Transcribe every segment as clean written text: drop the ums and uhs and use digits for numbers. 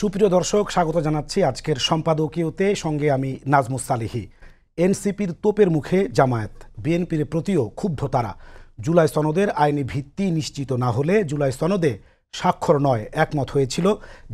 সুপ্রিয় দর্শক, স্বাগত জানাচ্ছি আজকের সম্পাদকীয়তে। সঙ্গে আমি নাজমুস সালিহি। এনসিপির তোপের মুখে জামায়াত, বিএনপির প্রতিও ক্ষুব্ধ তারা। জুলাই সনদের আইনি ভিত্তি নিশ্চিত না হলে জুলাই সনদে স্বাক্ষর নয় একমত হয়েছিল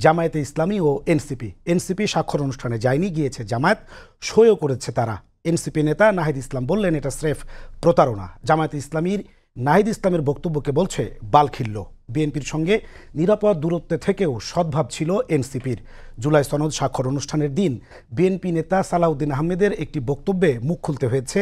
জামায়াতে ইসলামী ও এনসিপি। এনসিপি স্বাক্ষর অনুষ্ঠানে যায়নি, গিয়েছে জামায়াত, সইও করেছে তারা। এনসিপি নেতা নাহিদ ইসলাম বললেন এটা স্রেফ প্রতারণা। জামায়াতে ইসলামীর নাহিদ ইসলামের বক্তব্যকে বলছে বালখিল্য। বিএনপির সঙ্গে নিরাপদ দূরত্বে থেকেও সদ্ভাব ছিল এনসিপির। জুলাই সনদ স্বাক্ষর অনুষ্ঠানের দিন বিএনপি নেতা সালাউদ্দিন আহমেদের একটি বক্তব্যে মুখ খুলতে হয়েছে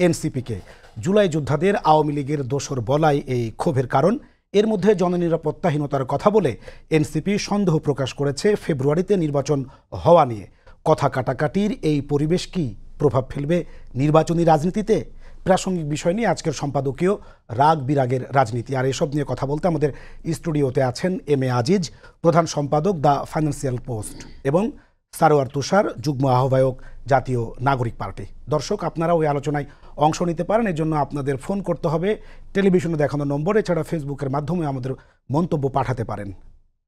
এনসিপিকে। জুলাই যোদ্ধাদের আওয়ামী লীগের দোসর বলাই এই ক্ষোভের কারণ। এর মধ্যে জননিরাপত্তাহীনতার কথা বলে এনসিপি সন্দেহ প্রকাশ করেছে ফেব্রুয়ারিতে নির্বাচন হওয়া নিয়ে। কথা কাটাকাটির এই পরিবেশ কি প্রভাব ফেলবে নির্বাচনী রাজনীতিতে? প্রাসঙ্গিক বিষয় নিয়ে আজকের সম্পাদকীয় রাগ বিরাগের রাজনীতি। আর এসব নিয়ে কথা বলতে আমাদের স্টুডিওতে আছেন এম এ আজিজ, প্রধান সম্পাদক দ্য ফাইন্যান্সিয়াল পোস্ট, এবং সারোয়ার তুষার, যুগ্ম আহ্বায়ক, জাতীয় নাগরিক পার্টি। দর্শক, আপনারা ওই আলোচনায় অংশ নিতে পারেন। এর জন্য আপনাদের ফোন করতে হবে টেলিভিশনে দেখানো নম্বরে, এছাড়া ফেসবুকের মাধ্যমে আমাদের মন্তব্য পাঠাতে পারেন।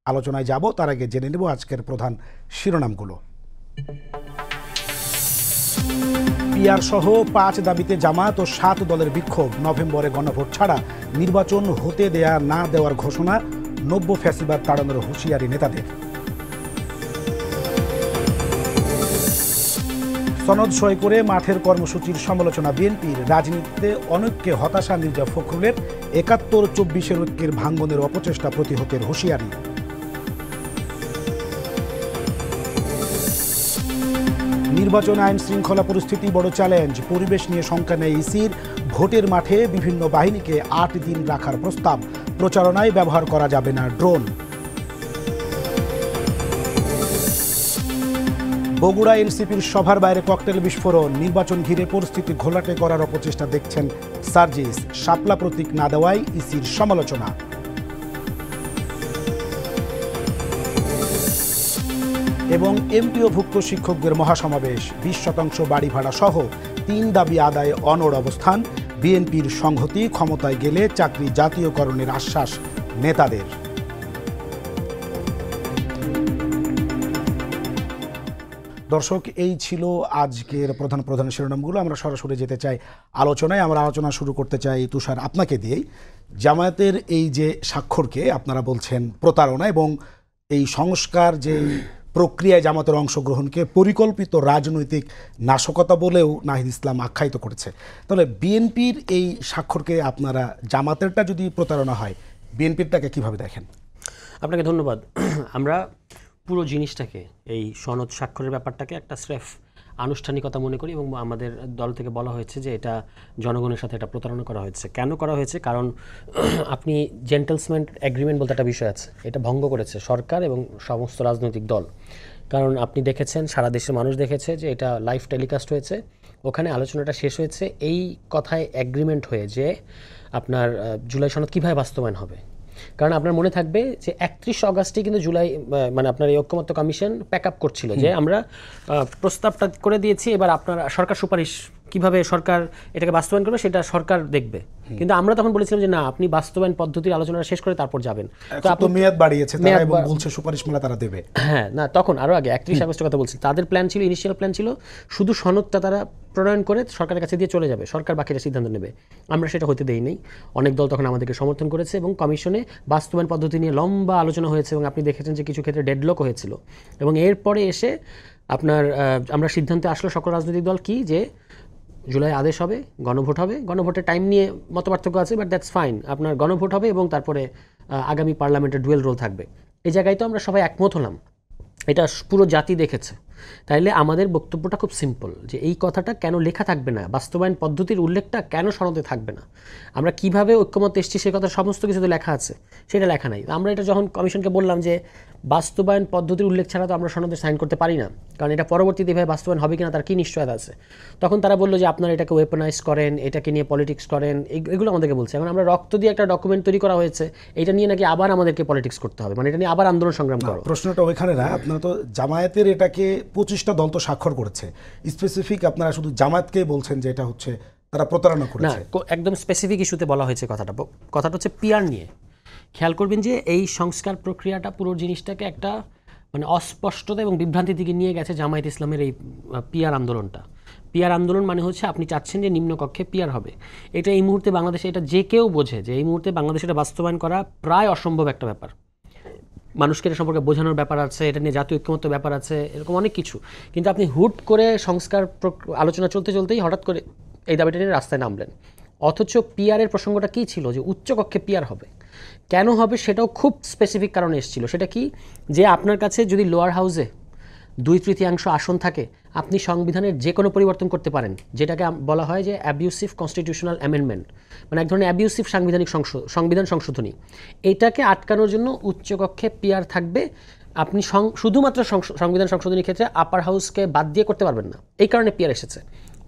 আলোচনায় যাব, তার আগে জেনে নেব আজকের প্রধান শিরোনামগুলো। পিআর সহ 5 দাবিতে জামায়াত ও 7 দলের বিক্ষোভ। নভেম্বরে গণভোট ছাড়া নির্বাচন হতে দেয়া না দেওয়ার ঘোষণা। নব্য ফ্যাসিবাদ তাড়ানোর হুঁশিয়ারি নেতাদের। সনদ সই করে মাঠের কর্মসূচির সমালোচনা বিএনপির। রাজনীতিতে অনৈক্যে হতাশা মির্জা ফখরুলের। 71-24 ঐক্যের ভাঙ্গনের অপচেষ্টা প্রতিহতের হুঁশিয়ারি। নির্বাচন আইন শৃঙ্খলা পরিস্থিতি বড় চ্যালেঞ্জ। পরিবেশ নিয়ে শঙ্কা নেই ইসির। ভোটের মাঠে বিভিন্ন বাহিনীকে 8 দিন রাখার প্রস্তাব। প্রচারণায় ব্যবহার করা যাবে না ড্রোন। বগুড়া এনসিপির সভার বাইরে ককটেল বিস্ফোরণ। নির্বাচন ঘিরে পরিস্থিতি ঘোলাটে করার অপচেষ্টা দেখছেন সার্জিস। শাপলা প্রতীক না দেওয়ায় ইসির সমালোচনা। এবং এমপিওভুক্ত শিক্ষকদের মহাসমাবেশ। 20% বাড়ি ভাড়া সহ 3 দাবি আদায়ে অনড় অবস্থান। বিএনপির সংহতি, ক্ষমতায় গেলে চাকরি জাতীয়করণের আশ্বাস নেতাদের। দর্শক, এই ছিল আজকের প্রধান শিরোনামগুলো। আমরা সরাসরি যেতে চাই আলোচনায়। আমরা আলোচনা শুরু করতে চাই তুষার আপনাকে দিয়েই। জামায়াতের এই যে স্বাক্ষরকে আপনারা বলছেন প্রতারণা, এবং এই সংস্কার যে প্রক্রিয়ায় জামাতের অংশগ্রহণকে পরিকল্পিত রাজনৈতিক নাশকতা বলেও নাহিদ ইসলাম আখ্যায়িত করেছে। তাহলে বিএনপির এই স্বাক্ষরকে আপনারা, জামাতেরটা যদি প্রতারণা হয়, বিএনপিরটাকে কিভাবে দেখেন? আপনাকে ধন্যবাদ। আমরা পুরো জিনিসটাকে, এই সনদ স্বাক্ষরের ব্যাপারটাকে একটা স্রেফ আনুষ্ঠানিকতা মনে করি, এবং আমাদের দল থেকে বলা হয়েছে যে এটা জনগণের সাথে এটা প্রতারণা করা হয়েছে। কেন করা হয়েছে? কারণ আপনি জেন্টলসম্যান এগ্রিমেন্ট বলতে একটা বিষয় আছে, এটা ভঙ্গ করেছে সরকার এবং সমস্ত রাজনৈতিক দল। কারণ আপনি দেখেছেন, সারা দেশের মানুষ দেখেছে যে এটা লাইভ টেলিকাস্ট হয়েছে। ওখানে আলোচনাটা শেষ হয়েছে এই কথায় এগ্রিমেন্ট হয়ে যে আপনার জুলাই সনদ কীভাবে বাস্তবায়ন হবে। কারণ আপনার মনে থাকবে যে 31 অগাস্টে কিন্তু জুলাই মানে আপনার এই ঐক্যমত্য কমিশন প্যাক আপ করছিল যে আমরা প্রস্তাবটা করে দিয়েছি, এবার আপনার সরকার সুপারিশ কিভাবে সরকার এটাকে বাস্তবায়ন করবে সেটা সরকার দেখবে। কিন্তু আমরা তখন বলেছিলাম যে না, আপনি বাস্তবায়ন পদ্ধতির আলোচনা শেষ করে তারপর যাবেন। তো আপনি মেয়াদ বাড়িয়েছে তারা এবং বলছে সুপারিশ মালা তারা দেবে। হ্যাঁ, না, তখন আরো আগে 31 আগস্টের কথা বলছি। তাদের প্ল্যান ছিল, ইনিশিয়াল প্ল্যান ছিল শুধু সনদটা তারা প্রণয়ন করে সরকারের কাছে দিয়ে চলে যাবে, সরকার বাকিটা সিদ্ধান্ত নেবে। আমরা সেটা হতে দেই নাই। অনেক দল তখন আমাদেরকে সমর্থন করেছে এবং কমিশনে বাস্তবায়ন পদ্ধতি নিয়ে লম্বা আলোচনা হয়েছে, এবং আপনি দেখেছেন যে কিছু ক্ষেত্রে ডেডলক হয়েছিল। এবং এরপরে এসে আপনার আমরা সিদ্ধান্তে আসলো সকল রাজনৈতিক দল কি, যে জুলাই আদেশ হবে, গণভোট হবে। গণভোটের টাইম নিয়ে মতপার্থক্য আছে, বাট দ্যাটস ফাইন। আপনার গণভোট হবে এবং তারপরে আগামী পার্লামেন্টের ডুয়েল রোল থাকবে। এই জায়গায় তো আমরা সবাই একমত হলাম, এটা পুরো জাতি দেখেছে। তাইলে আমাদের বক্তব্যটা খুব সিম্পল, যে এই কথাটা কেন লেখা থাকবে না, বাস্তবায়ন পদ্ধতির উল্লেখটা কেন সনদে থাকবে না। আমরা কিভাবে ঐক্যমত এসেছি সে কথা সমস্ত কিছু তো লেখা আছে, সেটা লেখা নাই। আমরা এটা যখন কমিশনকে বললাম যে বাস্তবায়ন পদ্ধতির উল্লেখ ছাড়া তো আমরা সনদে সাইন করতে পারি না, কারণ এটা পরবর্তীতে এভাবে বাস্তবায়ন হবে কিনা তার কী নিশ্চয়তা আছে। তখন তারা বললো যে আপনারা এটাকে ওয়েপনাইজ করেন, এটাকে নিয়ে পলিটিক্স করেন, এগুলো আমাদেরকে বলছে। এখন আমরা রক্ত দিয়ে একটা ডকুমেন্ট তৈরি করা হয়েছে, এটা নিয়ে নাকি আবার আমাদেরকে পলিটিক্স করতে হবে, মানে এটা নিয়ে আবার আন্দোলন সংগ্রাম করো। প্রশ্নটা ওইখানে না, আপনারা তো জামায়াতের এটাকে 25টা দল তো স্বাক্ষর করেছে, স্পেসিফিক আপনারা শুধু জামায়াতকে বলছেন যে এটা হচ্ছে তারা প্রতারণা করেছে। না, একদম স্পেসিফিক ইস্যুতে বলা হয়েছে কথাটা হচ্ছে পিআর নিয়ে। খেয়াল করবেন যে এই সংস্কার প্রক্রিয়াটা পুরো জিনিসটাকে একটা মানে অস্পষ্টতা এবং বিভ্রান্তির দিকে নিয়ে গেছে জামায়াত ইসলামের এই পিআর আন্দোলনটা। পিআর আন্দোলন মানে হচ্ছে আপনি চাচ্ছেন যে নিম্নকক্ষে পিআর হবে। এটা এই মুহূর্তে বাংলাদেশে, এটা যে কেউ বোঝে যে এই মুহূর্তে বাংলাদেশে এটা বাস্তবায়ন করা প্রায় অসম্ভব একটা ব্যাপার। মানুষকে এটা সম্পর্কে বোঝানোর ব্যাপার আছে, এটা নিয়ে জাতীয় ঐক্যমত্য ব্যাপার আছে, এরকম অনেক কিছু। কিন্তু আপনি হুট করে সংস্কার আলোচনা চলতে চলতেই হঠাৎ করে এই দাবিটা নিয়ে রাস্তায় নামলেন। অথচ পিআরের প্রসঙ্গটা কী ছিল, যে উচ্চকক্ষে পিআর হবে। কেন হবে সেটাও খুব স্পেসিফিক কারণে এসেছিল। সেটা কি, যে আপনার কাছে যদি লোয়ার হাউসে 2/3 আসন থাকে, আপনি সংবিধানের যে কোনো পরিবর্তন করতে পারেন, যেটাকে বলা হয় যে অ্যাবিউসিভ কনস্টিটিউশনাল অ্যামেন্ডমেন্ট, মানে এক ধরনের অ্যাবিউসিভ সাংবিধানিক সংবিধান সংশোধনী। এটাকে আটকানোর জন্য উচ্চকক্ষে পিআর থাকবে। আপনি শুধুমাত্র সংবিধান সংশোধনীর ক্ষেত্রে আপার হাউসকে বাদ দিয়ে করতে পারবেন না, এই কারণে পিআর এসেছে।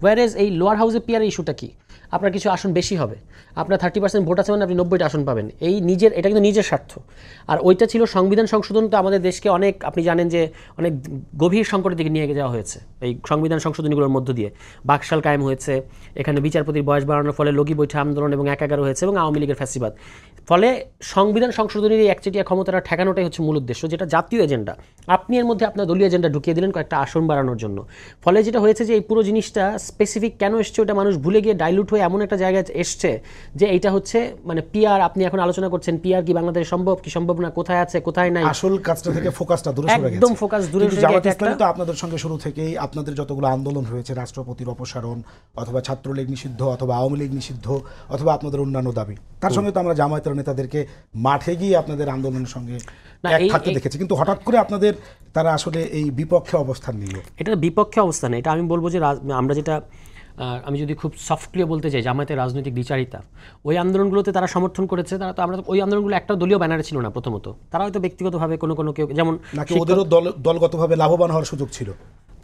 ওয়ারেজ এই লোয়ার হাউসে পিআরের ইস্যুটা কি, আপনার কিছু আসন বেশি হবে, আপনার 30% ভোট আছে মানে আপনি 90টা আসন পাবেন, এই নিজের, এটা কিন্তু নিজের স্বার্থ। আর ওইটা ছিল সংবিধান সংশোধন। তো আমাদের দেশকে অনেক, আপনি জানেন যে অনেক গভীর সংকটের দিকে নিয়ে যাওয়া হয়েছে এই সংবিধান সংশোধনীগুলোর মধ্য দিয়ে। বাকশাল কায়েম হয়েছে, এখানে বিচারপতির বয়স বাড়ানোর ফলে লগি বৈঠা আন্দোলন এবং 1/11 হয়েছে, এবং আওয়ামী লীগের ফ্যাসিবাদ। ফলে সংবিধান সংশোধনীর এই একচেটিয়া ক্ষমতাটা ঠেকানোটাই হচ্ছে মূল উদ্দেশ্য, যেটা জাতীয় এজেন্ডা। আপনি এর মধ্যে আপনার দলীয় এজেন্ডা ঢুকিয়ে দিলেন কয়েকটা আসন বাড়ানোর জন্য। ফলে যেটা হয়েছে যে এই পুরো জিনিসটা স্পেসিফিক কেন এসছে ওটা মানুষ ভুলে গিয়ে ডাইলুট হয়ে এমন একটা জায়গায় এসছে যে এইটা হচ্ছে মানে পিআর। আপনি এখন আলোচনা করছেন পিআর কি বাংলাদেশে সম্ভব কি সম্ভব না, কোথায় আছে কোথায় নাই, আসল কাজটা থেকে ফোকাসটা দূরে সরে গেছে, একদম ফোকাস দূরে সরে গেছে। তো আপনাদের সঙ্গে শুরু থেকেই আপনাদের যতগুলো আন্দোলন হয়েছে, রাষ্ট্রপতির অপসারণ অথবা ছাত্রলীগ নিষিদ্ধ অথবা আওয়ামী লীগ নিষিদ্ধ অথবা আপনাদের অন্যান্য দাবি, তার সঙ্গে তো আমরা জামায়াতের নেতাদেরকে মাঠে গিয়ে আপনাদের আন্দোলনের সঙ্গে এক থাকতে দেখেছি। কিন্তু হঠাৎ করে আপনাদের তারা আসলে এই বিপক্ষে অবস্থান নিল। এটা বিপক্ষে অবস্থান, এটা আমি বলবো যে আমরা যেটা, আমি যদি খুব সফটলি বলতে চাই, জামায়াতের রাজনৈতিক দ্বিচারিতা, ওই আন্দোলনগুলোতে তারা সমর্থন করেছে। তারা তো, আমরা ওই আন্দোলনগুলো একটা দলীয় ব্যানারে ছিল না প্রথমত, তারা হয়তো ব্যক্তিগতভাবে কোনো কেউ, যেমন নাকি ওদেরও দলগতভাবে লাভবান হওয়ার সুযোগ ছিল।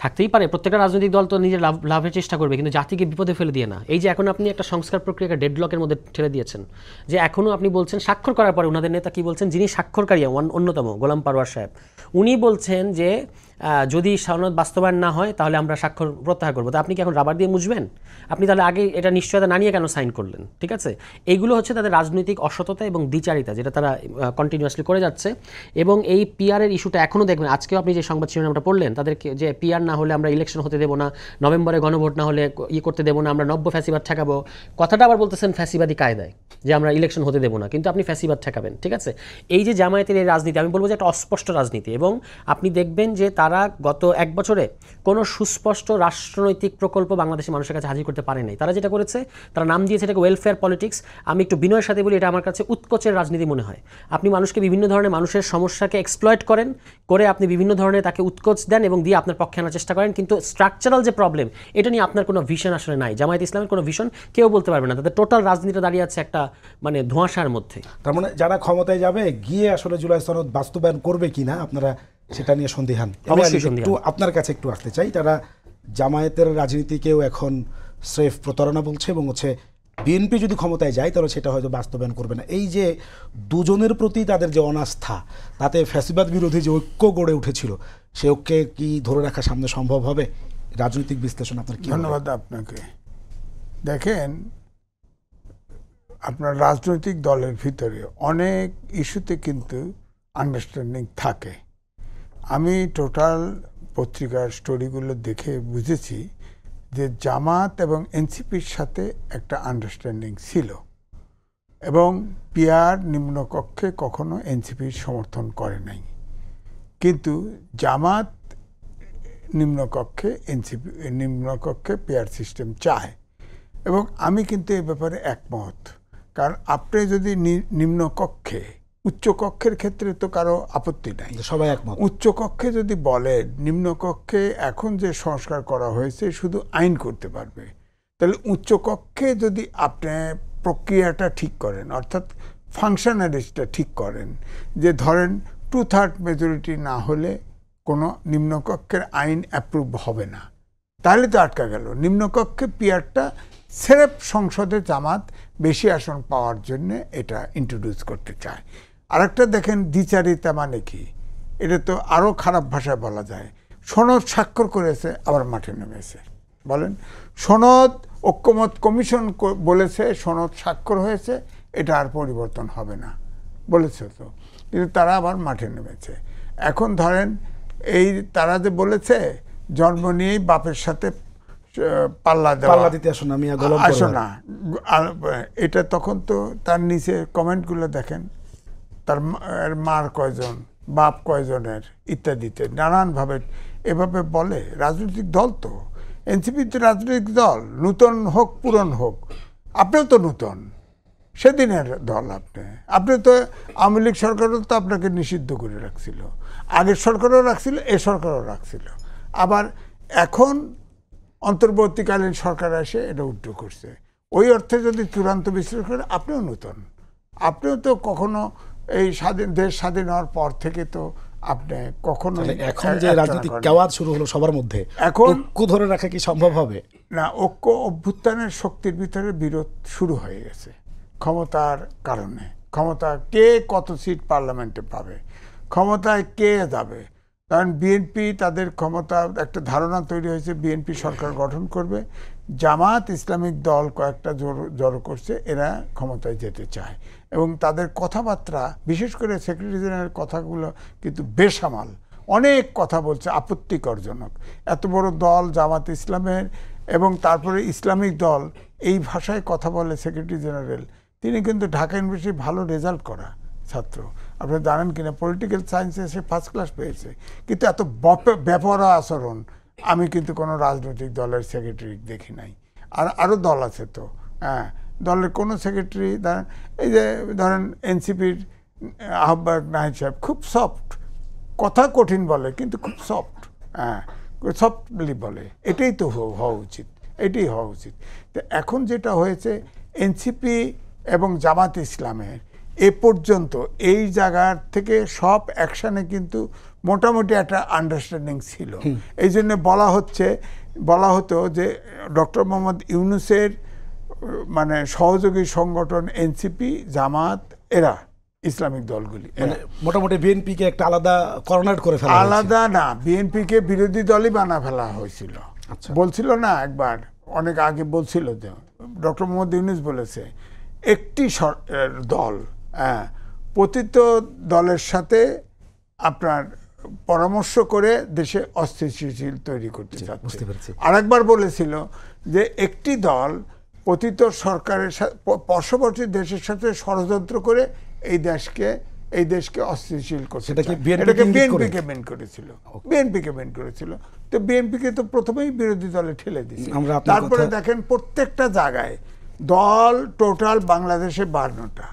থাকতেই পারে, প্রত্যেকটা রাজনৈতিক দল তো নিজের লাভের চেষ্টা করবে, কিন্তু জাতিকে বিপদে ফেলে দিয়ে না। এই যে এখন আপনি একটা সংস্কার প্রক্রিয়াকে ডেডলকের মধ্যে ঠেলে দিয়েছেন, যে এখনও আপনি বলছেন স্বাক্ষর করার পরে ওনাদের নেতা কি বলছেন, যিনি স্বাক্ষরকারী অন্যতম গোলাম পারওয়ার সাহেব, উনি বলছেন যে যদি সনদ বাস্তবায়ন না হয় তাহলে আমরা স্বাক্ষর প্রত্যাহার করবো। তো আপনি কি এখন রাবার দিয়ে মুছবেন? আপনি তাহলে আগে এটা নিশ্চয়তা না নিয়ে কেন সাইন করলেন? ঠিক আছে, এইগুলো হচ্ছে তাদের রাজনৈতিক অসততা এবং দ্বিচারিতা, যেটা তারা কন্টিনিউয়াসলি করে যাচ্ছে। এবং এই পিআরের ইস্যুটা এখনও দেখবেন, আজকেও আপনি যে সংবাদ শিরোনামটা পড়লেন, তাদেরকে যে পিআর না হলে আমরা ইলেকশন হতে দেবো না, নভেম্বরে গণভোট না হলে করতে দেবো না, আমরা নব্য ফ্যাসিবাদ ঠেকাবো। কথাটা আবার বলতেছেন ফ্যাসিবাদী কায়দায়, যে আমরা ইলেকশন হতে দেবো না, কিন্তু আপনি ফ্যাসিবাদ ঠেকাবেন। ঠিক আছে, এই যে জামায়াতের এই রাজনীতি, আমি বলবো যে একটা অস্পষ্ট রাজনীতি। এবং আপনি দেখবেন যে তারা গত 1 বছরে কোনো সুস্পষ্ট রাষ্ট্রনৈতিক প্রকল্প বাংলাদেশের মানুষের কাছে হাজির করতে পারে নাই। তারা যেটা করেছে, তারা নাম দিয়েছে এটাকে ওয়েলফেয়ার পলিটিক্স। আমি একটু বিনয়ের সাথে বলি, এটা আমার কাছে উৎকোচের রাজনীতি মনে হয়। আপনি মানুষকে বিভিন্ন ধরনের মানুষের সমস্যাকে এক্সপ্লয়েট করেন, করে আপনি বিভিন্ন ধরনের তাকে উৎকোচ দেন এবং দিয়ে আপনার পক্ষে আনার চেষ্টা করেন, কিন্তু স্ট্রাকচারাল যে প্রবলেম, এটা নিয়ে আপনার কোনো ভিশন আসলে নাই। জামায়াত ইসলামের কোনো ভিশন কেউ বলতে পারবে না, তাদের টোটাল রাজনীতিটা দাঁড়িয়ে আছে একটা মানে ধোঁয়াশার মধ্যে। তার মানে যারা ক্ষমতায় যাবে গিয়ে আসলে জুলাই সনদ বাস্তবায়ন করবে কিনা আপনারা সেটা নিয়ে সন্দিহান। একটু আপনার কাছে একটু আসতে চাই, তারা জামায়াতের রাজনীতিকেও এখন স্রেফ প্রতারণা বলছে এবং হচ্ছে বিএনপি যদি ক্ষমতায় যায় তাহলে সেটা হয়তো বাস্তবায়ন করবে না। এই যে দুজনের প্রতি তাদের যে অনাস্থা, তাতে ফ্যাসিবাদ বিরোধী যে ঐক্য গড়ে উঠেছিল, সে ঐক্যে কি ধরে রাখা সামনে সম্ভব হবে? রাজনৈতিক বিশ্লেষণ আপনার কি? ধন্যবাদ আপনাকে। দেখেন, আপনার রাজনৈতিক দলের ভিতরে অনেক ইস্যুতে কিন্তু আন্ডারস্ট্যান্ডিং থাকে। আমি টোটাল পত্রিকার স্টোরিগুলো দেখে বুঝেছি যে জামাত এবং এনসিপির সাথে একটা আন্ডারস্ট্যান্ডিং ছিল, এবং পিআর নিম্নকক্ষে কখনো এনসিপির সমর্থন করে নাই, কিন্তু জামাত নিম্নকক্ষে পিআর সিস্টেম চায়। এবং আমি কিন্তু এই ব্যাপারে একমত, কারণ আপনি যদি নিম্নকক্ষে, উচ্চকক্ষের ক্ষেত্রে তো কারো আপত্তি নাই, সবাই একমত। উচ্চকক্ষে যদি বলেন নিম্নকক্ষে এখন যে সংস্কার করা হয়েছে শুধু আইন করতে পারবে, তাহলে উচ্চকক্ষে যদি আপনি প্রক্রিয়াটা ঠিক করেন, অর্থাৎ ফাংশনালিটিটা ঠিক করেন, যে ধরেন 2/3 মেজরিটি না হলে কোনো নিম্নকক্ষের আইন অ্যাপ্রুভ হবে না, তাহলে তো আটকা গেল। নিম্নকক্ষে পিআরটা সেরেপ সংসদে জামাত বেশি আসন পাওয়ার জন্য এটা ইন্ট্রোডিউস করতে চায়। আরেকটা দেখেন দ্বিচারিতা মানে কি, এটা তো আরও খারাপ ভাষায় বলা যায়। সনদ স্বাক্ষর করেছে আবার মাঠে নেমেছে। বলেন, সনদ ঐক্যমত কমিশন বলেছে সনদ স্বাক্ষর হয়েছে, এটা আর পরিবর্তন হবে না বলেছে তো, কিন্তু তারা আবার মাঠে নেমেছে। এখন ধরেন এই তারা যে বলেছে জন্ম নিয়েই বাপের সাথে পাল্লা পাল্লা দিতে আসো না, মিয়া গলম আসো করো না, এটা তখন তো তার নিচে কমেন্টগুলো দেখেন, তার মার কয়জন, বাপ কয়জনের, ইত্যাদিতে নানানভাবে এভাবে বলে। রাজনৈতিক দল তো এনসিপি তো রাজনৈতিক দল, নূতন হোক পুরন হোক, আপনিও তো নূতন, সেদিনের দল। আপনি তো আওয়ামী লীগ সরকারও তো আপনাকে নিষিদ্ধ করে রাখছিল, আগের সরকারও রাখছিল, এ সরকারও রাখছিল, আবার এখন অন্তর্বর্তীকালীন সরকার এসে এটা উল্টো করছে। ওই অর্থে যদি চূড়ান্ত বিশ্লেষণ করে, আপনিও নূতন, আপনিও তো কখনো এই দেশ স্বাধীন হওয়ার পর থেকে তো আপনি কখনো এখন যে রাজনৈতিক কেওয়াজ শুরু হলো সবার মধ্যে, এখন ঐক্য ধরে রাখা কি সম্ভব হবে? না, ঐক্য অভ্যুত্থানের শক্তির ভিতরে বিরোধ শুরু হয়ে গেছে ক্ষমতার কারণে। ক্ষমতা কে কত সিট পার্লামেন্টে পাবে, ক্ষমতায় কে যাবে, কারণ বিএনপি তাদের ক্ষমতা একটা ধারণা তৈরি হয়েছে, বিএনপি সরকার গঠন করবে, জামাত ইসলামিক দল কয়েকটা জড়ো করছে, এরা ক্ষমতায় যেতে চায় এবং তাদের কথাবার্তা, বিশেষ করে সেক্রেটারি জেনারেলের কথাগুলো কিন্তু বেসামাল, অনেক কথা বলছে আপত্তিকরজনক। এত বড় দল জামাত ইসলামের এবং তারপরে ইসলামিক দল, এই ভাষায় কথা বলে সেক্রেটারি জেনারেল। তিনি কিন্তু ঢাকা ইউনিভার্সিটি ভালো রেজাল্ট করা ছাত্র, আপনারা জানেন কিনা, পলিটিক্যাল সায়েন্সে সে ফার্স্ট ক্লাস পেয়েছে, কিন্তু এত বেপরোয়া আচরণ আমি কিন্তু কোনো রাজনৈতিক দলের সেক্রেটারি দেখি নাই। আর আরও দল আছে তো, হ্যাঁ, দলের কোনো সেক্রেটারি ধরেন, এই যে ধরেন এনসিপির আহ্বায়ক নাহিদ সাহেব খুব সফট, কথা কঠিন বলে কিন্তু খুব সফট, হ্যাঁ, সফটলি বলে, এটাই তো হওয়া উচিত, এটাই হওয়া উচিত। তো এখন যেটা হয়েছে, এনসিপি এবং জামাত ইসলামের এ পর্যন্ত এই জায়গার থেকে সব অ্যাকশানে কিন্তু মোটামুটি একটা আন্ডারস্ট্যান্ডিং ছিল। এই জন্য বলা হতো যে ডক্টর মোহাম্মদ ইউনূসের মানে সহযোগী সংগঠন এনসিপি, জামাত, এরা ইসলামিক দলগুলি মোটামুটি বিএনপিকে একটা আলাদা কর্নার করে ফেলা, আলাদা না, বিএনপিকে বিরোধী দলই বানা ফেলা হয়েছিল। বলছিল না একবার, অনেক আগে বলছিল, ডক্টর মোহাম্মদ ইউনূস বলেছে, একটি দল, হ্যাঁ, প্রতিটি দলের সাথে আপনার পরামর্শ করে দেশে অস্থিতিশীল তৈরি করতে চাচ্ছে। আরেকবার বলেছিল যে একটি দল প্রতিটি সরকারের সাথে, পার্শ্ববর্তী দেশের সাথে ষড়যন্ত্র করে এই দেশকে অস্থিতিশীল করছে। এটাকে বিএনপিকে মেন করেছিল। তো বিএনপিকে তো প্রথমেই বিরোধী দলে ঠেলে দিয়েছে। তারপরে দেখেন প্রত্যেকটা জায়গায় দল, টোটাল বাংলাদেশে 52টা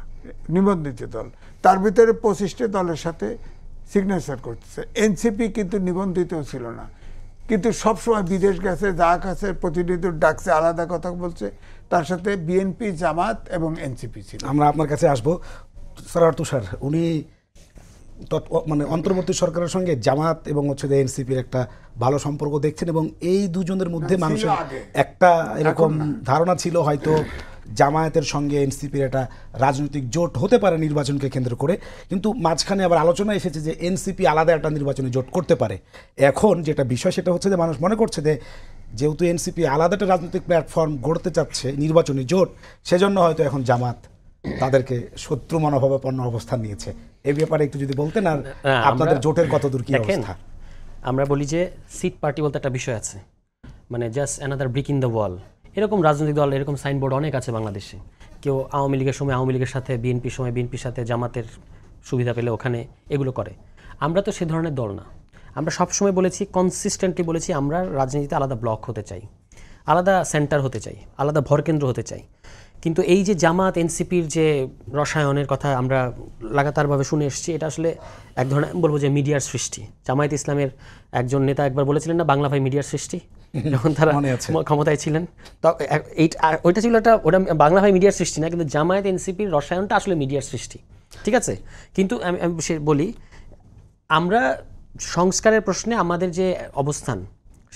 নিবন্ধিত দল, তার ভিতরে 25টা দলের সাথে সিগনেচার করতেছে। এনসিপি কিন্তু নিবন্ধিত ছিল না, কিন্তু সবসময় বিদেশ গেছে, যা কাছে প্রতিনিধি ডাকছে, আলাদা কথা বলছে, তার সাথে বিএনপি, জামাত এবং এনসিপি ছিল। আমরা আপনার কাছে আসবো। স্যার তুষার, উনি মানে অন্তর্বর্তী সরকারের সঙ্গে জামাত এবং যে এনসিপির একটা ভালো সম্পর্ক দেখছেন, এবং এই দুজনের মধ্যে মানুষের একটা এরকম ধারণা ছিল হয়তো জামায়াতের সঙ্গে এনসিপির একটা রাজনৈতিক জোট হতে পারে নির্বাচনকে কেন্দ্র করে, কিন্তু মাঝখানে আবার আলোচনা এসেছে যে এনসিপি আলাদা একটা নির্বাচনী জোট করতে পারে। এখন যেটা বিষয় সেটা হচ্ছে যে মানুষ মনে করছে যে যেহেতু এনসিপি আলাদা একটা রাজনৈতিক প্ল্যাটফর্ম গড়তে চাচ্ছে, নির্বাচনী জোট, সেজন্য হয়তো এখন জামাত তাদেরকে শত্রু মনোভাবাপন্ন অবস্থান নিয়েছে। এই ব্যাপারে একটু যদি বলতেন, আর আপনাদের জোটের কতদূর কি অবস্থা? আমরা বলি যে সিট পার্টি বলতে একটা বিষয় আছে, মানে just another brick in the wall. এরকম রাজনৈতিক দল, এরকম সাইনবোর্ড অনেক আছে বাংলাদেশে। কেউ আওয়ামী লীগের সময় আওয়ামী লীগের সাথে, বিএনপির সময় বিএনপির সাথে, জামাতের সুবিধা পেলে ওখানে এগুলো করে। আমরা তো সে ধরনের দল না। আমরা সবসময় বলেছি, কনসিস্টেন্টলি বলেছি, আমরা রাজনীতিতে আলাদা ব্লক হতে চাই, আলাদা সেন্টার হতে চাই, আলাদা ভরকেন্দ্র হতে চাই। কিন্তু এই যে জামাত এনসিপির যে রসায়নের কথা আমরা লাগাতারভাবে শুনে এসেছি, এটা আসলে এক ধরনের বলবো যে মিডিয়ার সৃষ্টি। জামায়াত ইসলামের একজন নেতা একবার বলেছিলেন না, বাংলা ভাই মিডিয়ার সৃষ্টি, যখন তারা ক্ষমতায় ছিলেন। তো ওইটা ছিল ওটা বাংলা ভাই মিডিয়ার সৃষ্টি না, কিন্তু জামায়াত এনসিপির রসায়নটা আসলে মিডিয়ার সৃষ্টি, ঠিক আছে। কিন্তু আমি বলি, আমরা সংস্কারের প্রশ্নে আমাদের যে অবস্থান,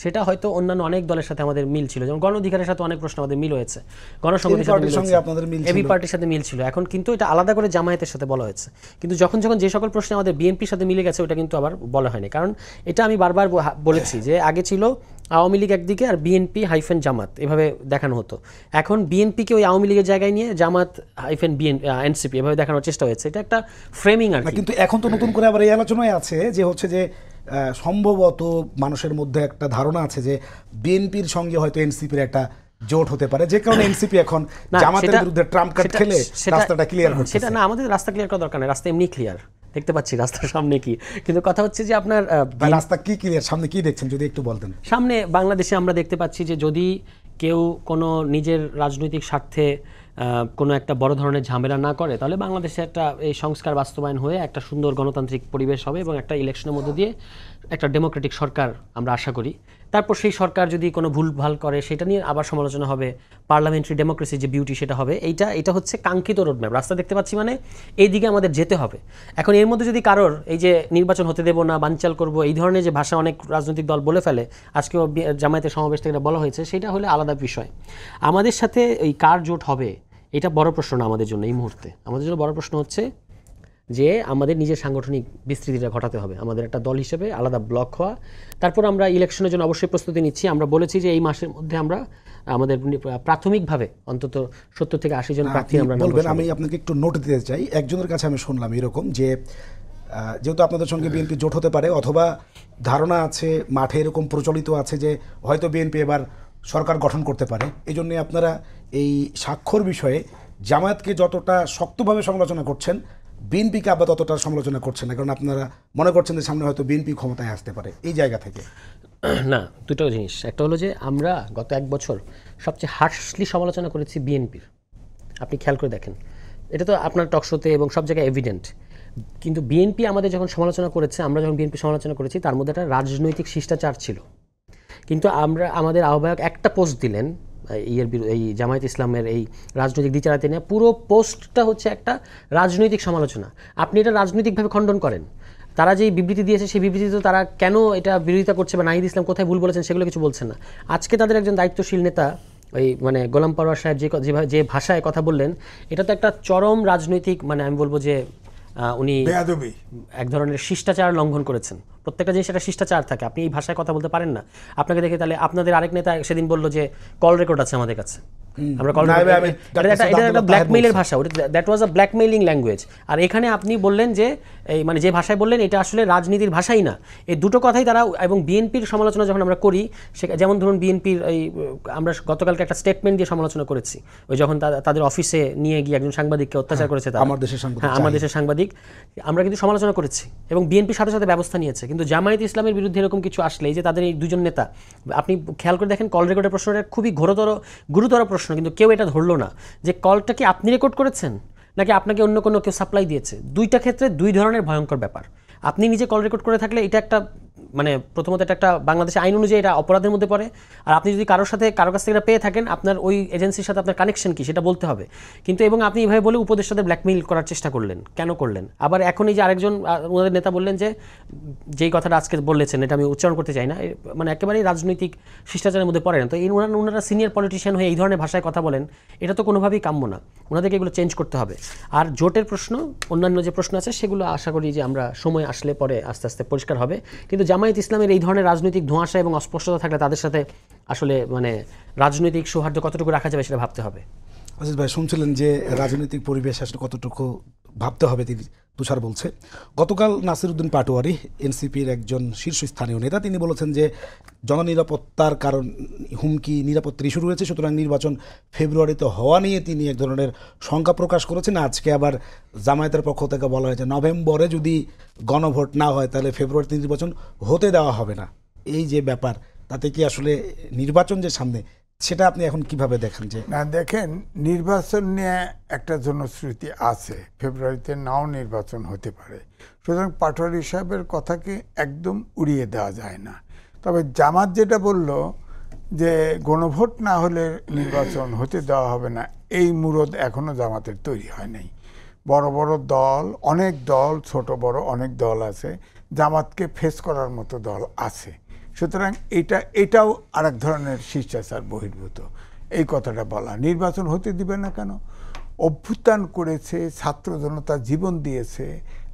সেটা হয়তো অন্যান্য অনেক দলের সাথে আমাদের মিল ছিল। যেমন গণ অধিকারের সাথে অনেক প্রশ্ন আমাদের মিল হয়েছে, গণসংহতির সাথে আপনাদের মিল ছিল, এবি পার্টির সাথে মিল ছিল। এখন কিন্তু এটা আলাদা করে জামায়াতের সাথে বলা হয়েছে। কিন্তু যখন যে সকল প্রশ্নে আমাদের বিএনপির সাথে মিলে গেছে, ওটা কিন্তু আবার বলা হয়নি। কারণ এটা আমি বারবার বলেছি যে আগে ছিল আওয়ামী লীগ একদিকে আর বিএনপি হাইফেন জামাত, এভাবে দেখানো হতো। এখন বিএনপিকে ওই আওয়ামী লীগের জায়গায় নিয়ে জামাত হাইফেন এনসিপি এভাবে দেখানোর চেষ্টা হয়েছে। এটা একটা ফ্রেমিং আর কি। কিন্তু এখন তো নতুন করে আবার এই আলোচনায় আছে যে হচ্ছে যে সম্ভবত মানুষের মধ্যে একটা ধারণা আছে যে বিএনপির সঙ্গে হয়তো এনসিপির একটা জোট হতে পারে, যে কারণে এনসিপি এখন জামাতের বিরুদ্ধে ট্রাম্প কার্ড খেলে রাস্তাটা ক্লিয়ার করছে। সেটা না, আমাদের রাস্তা ক্লিয়ার করার দরকার নেই, রাস্তা এমনি ক্লিয়ার, দেখতে পাচ্ছি রাস্তার সামনে কি। কিন্তু কথা হচ্ছে যে আপনার রাস্তা কি ক্লিয়ার, সামনে কি দেখছেন যদি একটু বলতেন। সামনে বাংলাদেশে আমরা দেখতে পাচ্ছি যে যদি কেউ কোনো নিজের রাজনৈতিক স্বার্থে কোনো একটা বড় ধরনের ঝামেলা না করে, তাহলে বাংলাদেশে একটা এই সংস্কার বাস্তবায়ন হয়ে একটা সুন্দর গণতান্ত্রিক পরিবেশ হবে এবং একটা ইলেকশনের মধ্য দিয়ে একটা ডেমোক্রেটিক সরকার আমরা আশা করি। তারপর সেই সরকার যদি কোনো ভুলভাল করে সেটা নিয়ে আবার সমালোচনা হবে, পার্লামেন্টারি ডেমোক্রেসি যে বিউটি সেটা হবে। এটা হচ্ছে কাঙ্ক্ষিত রোডম্যাপ, রাস্তা দেখতে পাচ্ছি, মানে এই দিকে আমাদের যেতে হবে। এখন এর মধ্যে যদি কারোর এই যে নির্বাচন হতে দেবো না, বানচাল করব, এই ধরনের যে ভাষা অনেক রাজনৈতিক দল বলে ফেলে, আজকেও জামায়াতের সমাবেশ থেকে বলা হয়েছে, সেটা হলে আলাদা বিষয়। আমাদের সাথে এই কার জোট হবে এটা বড় প্রশ্ন না আমাদের জন্য এই মুহূর্তে। আমাদের জন্য বড় প্রশ্ন হচ্ছে যে আমাদের নিজের সাংগঠনিক বিস্তৃতিটা ঘটাতে হবে, আমাদের একটা দল হিসেবে আলাদা ব্লক হওয়া। তারপর আমরা ইলেকশনের জন্য অবশ্যই প্রস্তুতি নিচ্ছি। আমরা বলেছি যে এই মাসের মধ্যে আমরা আমাদের প্রাথমিকভাবে অন্তত 70 থেকে 80 জন প্রার্থী আমরা বলবেন। আমি আপনাকে একটু নোট দিতে চাই, একজনের কাছে আমি শুনলাম এরকম যে যেহেতু আপনাদের সঙ্গে বিএনপি জোট হতে পারে, অথবা ধারণা আছে মাঠে এরকম প্রচলিত আছে যে হয়তো বিএনপি এবার সরকার গঠন করতে পারে, এই জন্যে আপনারা এই স্বাক্ষর বিষয়ে জামায়াতকে যতটা শক্তভাবে সমালোচনা করছেন, বিএনপিকে আবার ততটা সমালোচনা করছেন না, কারণ আপনারা মনে করছেন যে সামনে হয়তো বিএনপি ক্ষমতায় আসতে পারে। এই জায়গা থেকে না, দুটো জিনিস। একটা হলো যে আমরা গত 1 বছর সবচেয়ে হার্শলি সমালোচনা করেছি বিএনপির, আপনি খেয়াল করে দেখেন, এটা তো আপনার টকশোতে এবং সব জায়গায় এভিডেন্ট। কিন্তু বিএনপি আমাদের যখন সমালোচনা করেছে, আমরা যখন বিএনপি সমালোচনা করেছি, তার মধ্যে একটা রাজনৈতিক শিষ্টাচার ছিল। কিন্তু আমাদের আহ্বায়ক একটা পোস্ট দিলেন এই জামায়াত ইসলামের এই রাজনৈতিক বিচারাতে নিয়ে, পুরো পোস্টটা হচ্ছে একটা রাজনৈতিক সমালোচনা। আপনি এটা রাজনৈতিকভাবে খণ্ডন করেন। তারা যেই বিবৃতি দিয়েছে সেই বিবৃতিতে তারা কেন এটা বিরোধিতা করছে বা নাহিদ ইসলাম কোথায় ভুল বলেছেন সেগুলো কিছু বলছেন না। আজকে তাদের একজন দায়িত্বশীল নেতা ওই মানে গোলাম পরোয়ার সাহেব যে ভাষায় কথা বললেন, এটা তো একটা চরম রাজনৈতিক, মানে আমি বলবো যে উনি এক ধরনের শিষ্টাচার লঙ্ঘন করেছেন। প্রত্যেকটা জিনিস একটা শিষ্টাচার থাকে, আপনি এই ভাষায় কথা বলতে পারেন না। আপনাকে দেখে তাহলে আপনাদের আরেক নেতা সেদিন বললো যে কল রেকর্ড আছে আমাদের কাছে, আমরা কল এটা একটা ব্ল্যাকমেইলের ভাষা, that was a blackmailing language. আর এখানে আপনি বললেন যে এই মানে যে ভাষায় বললেন এটা আসলে রাজনীতির ভাষাই না। এই দুটো কথাই তারা, এবং বিএনপির সমালোচনা যখন আমরা করি, যেমন ধরুন বিএনপির এই আমরা গতকালকে একটা স্টেটমেন্ট দিয়ে সমালোচনা করেছি, ওই যখন তাদের অফিসে নিয়ে গিয়ে একজন সাংবাদিককে অত্যাচার করেছে, আমার দেশের সাংবাদিক, আমরা কিন্তু সমালোচনা করেছি এবং বিএনপির সাথে সাথে ব্যবস্থা নিয়েছে। কিন্তু জামায়াত ইসলামের বিরুদ্ধে এরকম কিছু আসলে, এই যে তাদের এই দুজন নেতা, আপনি খেয়াল করে দেখেন কল রেকর্ডের প্রশ্নটা খুবই গুরুতর প্রশ্ন, কিন্তু কেউ এটা ধরলো না যে কলটা কি আপনি রেকর্ড করেছেন নাকি আপনাকে অন্য কোনো কেউ সাপ্লাই দিয়েছে। দুইটা ক্ষেত্রে দুই ধরনের ভয়ঙ্কর ব্যাপার। আপনি নিজে কল রেকর্ড করে থাকলে এটা একটা মানে প্রথমত এটা একটা বাংলাদেশের আইন অনুযায়ী এটা অপরাধের মধ্যে পড়ে। আর আপনি যদি কারোর কাছ থেকে এটা পেয়ে থাকেন, আপনার ওই এজেন্সির সাথে আপনার কানেকশন কি সেটা বলতে হবে। কিন্তু এবং আপনি এইভাবে বলে উপদেষ্টাদের ব্ল্যাকমেইল করার চেষ্টা করলেন, কেন করলেন? আবার এখন এই যে আরেকজন ওনাদের নেতা বললেন যে যেই কথাটা আজকে বলেছেন, এটা আমি উচ্চারণ করতে চাই না, মানে একেবারেই রাজনৈতিক শিষ্টাচারের মধ্যে পড়ে না। তো এই ওনারা সিনিয়র পলিটিশিয়ান হয়ে এই ধরনের ভাষায় কথা বলেন, এটা তো কোনোভাবেই কাম্য না। ওনাদেরকে এগুলো চেঞ্জ করতে হবে। আর জোটের প্রশ্ন, অন্যান্য যে প্রশ্ন আছে সেগুলো আশা করি যে আমরা সময় আসলে পরে আস্তে আস্তে পরিষ্কার হবে। কিন্তু জামায়াত ইসলামের এই ধরনের রাজনৈতিক ধোঁয়াশা এবং অস্পষ্টতা থাকলে তাদের সাথে আসলে মানে রাজনৈতিক সৌহার্দ্য কতটুকু রাখা যাবে সেটা ভাবতে হবে। অজিত ভাই, শুনছিলেন যে রাজনৈতিক পরিবেশ আসলে কতটুকু ভাবতে হবে, তিনি তুষার বলছে। গতকাল নাসিরউদ্দিন পাটোয়ারি, এনসিপির একজন শীর্ষস্থানীয় নেতা, তিনি বলেছেন যে জননিরাপত্তার কারণ হুমকি, নিরাপত্তার ইস্যু রয়েছে, সুতরাং নির্বাচন ফেব্রুয়ারিতে হওয়া নিয়ে তিনি এক ধরনের শঙ্কা প্রকাশ করেছেন। আজকে আবার জামায়াতের পক্ষ থেকে বলা হয়েছে নভেম্বরে যদি গণভোট না হয় তাহলে ফেব্রুয়ারিতে নির্বাচন হতে দেওয়া হবে না। এই যে ব্যাপার, তাতে কি আসলে নির্বাচন যে সামনে, সেটা আপনি এখন কিভাবে দেখেন? যে না, দেখেন, নির্বাচন নিয়ে একটা জনশ্রুতি আছে, ফেব্রুয়ারিতে নাও নির্বাচন হতে পারে। সুতরাং পাটোয়ারি সাহেবের কথাকে একদম উড়িয়ে দেওয়া যায় না। তবে জামাত যেটা বলল যে গণভোট না হলে নির্বাচন হতে দেওয়া হবে না, এই মুরদ এখনো জামাতের তৈরি হয় নাই। বড় বড় দল, অনেক দল, ছোট বড় অনেক দল আছে, জামাতকে ফেস করার মতো দল আছে। সুতরাং এটাও আরেক ধরনের শিষ্টাচার বহির্ভূত এই কথাটা বলা। নির্বাচন হতে দিবে না কেন? অভ্যুত্থান করেছে, ছাত্র জনতা জীবন দিয়েছে,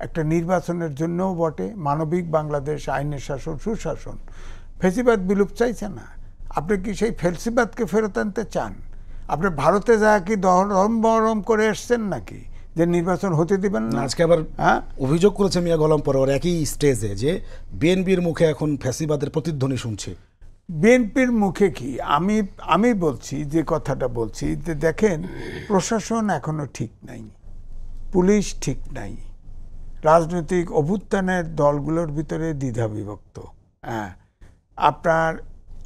একটা নির্বাচনের জন্যও বটে। মানবিক বাংলাদেশ, আইনের শাসন, সুশাসন। ফেসিবাদ বিলুপ চাইছে না। আপনি কি সেই ফেসিবাদকে ফেরত আনতে চান? আপনি ভারতে যা কি দরম বরম করে এসছেন নাকি? যে নির্বাচন হতে দিবেন না? আজকে আবার হ্যাঁ, অভিযোগ করেছে মিয়া গোলাম পরোয়ার একই স্টেজে যে বিএনপির মুখে এখন ফ্যাসিবাদের প্রতিধ্বনি শুনছে। বিএনপির মুখে কি? আমি বলছি, যে কথাটা বলছি, যে দেখেন, প্রশাসন এখনো ঠিক নাই, পুলিশ ঠিক নাই, রাজনৈতিক অভ্যুত্থানের দলগুলোর ভিতরে দ্বিধা বিভক্ত। হ্যাঁ,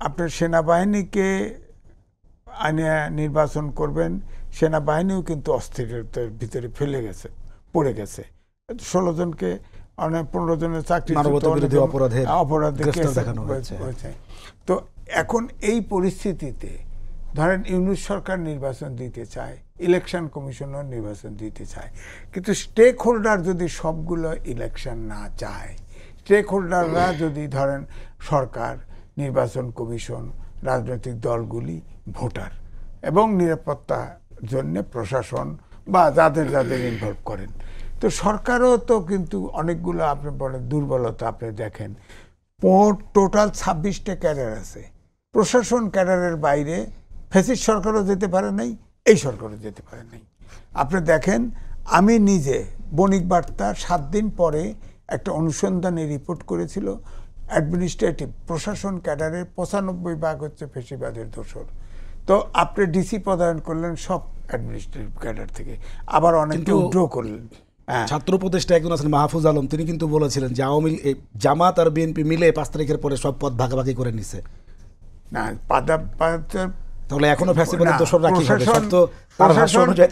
আপনার সেনাবাহিনীকে আইনে নির্বাচন করবেন, সেনাবাহিনীও কিন্তু অস্থিরতার ভিতরে পড়ে গেছে। 16 জনকে, 15 জনের চাকরি মানবতাবিরোধী অপরাধে গ্রেফতার কেস দেখানো হয়েছে। তো এখন এই পরিস্থিতিতে ধরেন ইউনূস সরকার নির্বাচন দিতে চায়, ইলেকশন কমিশনও নির্বাচন দিতে চায়, কিন্তু স্টেক হোল্ডার যদি সবগুলো ইলেকশন না চায়, স্টেক হোল্ডাররা যদি ধরেন সরকার, নির্বাচন কমিশন, রাজনৈতিক দলগুলি, ভোটার এবং নিরাপত্তার জন্য প্রশাসন বা যাদের ইনভলভ করেন, তো সরকারও তো কিন্তু অনেকগুলো আপনি বলেন দুর্বলতা। আপনি দেখেন টোটাল 26টা ক্যাডার আছে, প্রশাসন ক্যাডারের বাইরে ফ্যাসিস্ট সরকারও যেতে পারে নাই, এই সরকারও যেতে পারে নাই। আপনি দেখেন, আমি নিজে বণিক বার্তা 7 দিন পরে একটা অনুসন্ধানে রিপোর্ট করেছিল, অ্যাডমিনিস্ট্রেটিভ প্রশাসন ক্যাডারের 95% হচ্ছে ফ্যাসিবাদের দোসর। তো আপনি ডিসি প্রদান করলেন সব অ্যাডমিনিস্ট্রেটিভ ক্যাডার থেকে, আবার অনেককে উইথড্র করলেন। ছাত্র উপদেষ্টা একজন আছেন মাহফুজ আলম, তিনি কিন্তু বলেছিলেন যে জামাত আর বিএনপি মিলে 5 তারিখের পরে সব পদ ভাগাভাগি করে নিছে। না, তাহলে এখনো ফ্যাসিবাদের দোসররা কি হবে? সব তো তার ভাষ্য অনুযায়ী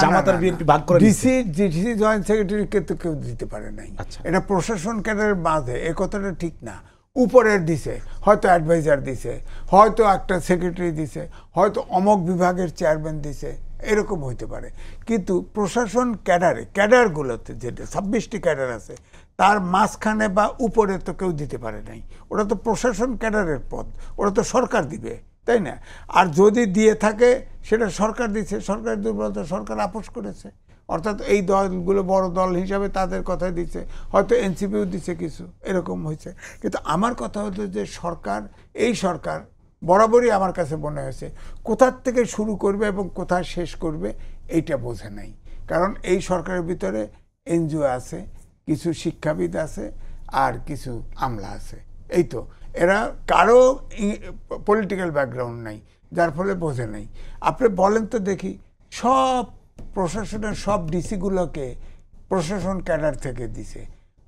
জামাত আর বিএনপি ভাগ করে নিছে। ডিসি জয়েন্ট সেক্রেটারিকে তো কেউ দিতে পারে নাই। এটা প্রশাসন ক্যাডারের মাঝে, এই কথাটা ঠিক না। উপরের দিছে, হয়তো অ্যাডভাইজার দিছে, হয়তো একটা সেক্রেটারি দিছে, হয়তো অমক বিভাগের চেয়ারম্যান দিছে, এরকম হইতে পারে। কিন্তু প্রশাসন ক্যাডারগুলোতে যেটা 26টি ক্যাডার আছে, তার মাঝখানে বা উপরে তো কেউ দিতে পারে নাই। ওরা তো প্রশাসন ক্যাডারের পদ, ওরা তো সরকার দিবে, তাই না? আর যদি দিয়ে থাকে সেটা সরকার দিচ্ছে, সরকারের দুর্বলতা সরকার আপোষ করেছে, অর্থাৎ এই দলগুলো বড় দল হিসাবে তাদের কথাই দিচ্ছে, হয়তো এনসিপিও দিচ্ছে কিছু, এরকম হয়েছে। কিন্তু আমার কথা হতো যে এই সরকার বরাবরই আমার কাছে মনে হয়েছে কোথার থেকে শুরু করবে এবং কোথায় শেষ করবে এইটা বোঝে নাই। কারণ এই সরকারের ভিতরে এনজিও আছে, কিছু শিক্ষাবিদ আছে, আর কিছু আমলা আছে, এই তো। এরা কারো পলিটিক্যাল ব্যাকগ্রাউন্ড নাই, যার ফলে বোঝে নাই। আপনি বলেন তো দেখি, সব প্রশাসনের সব ডিসিগুলোকে প্রশাসন ক্যাডার থেকে দিছে,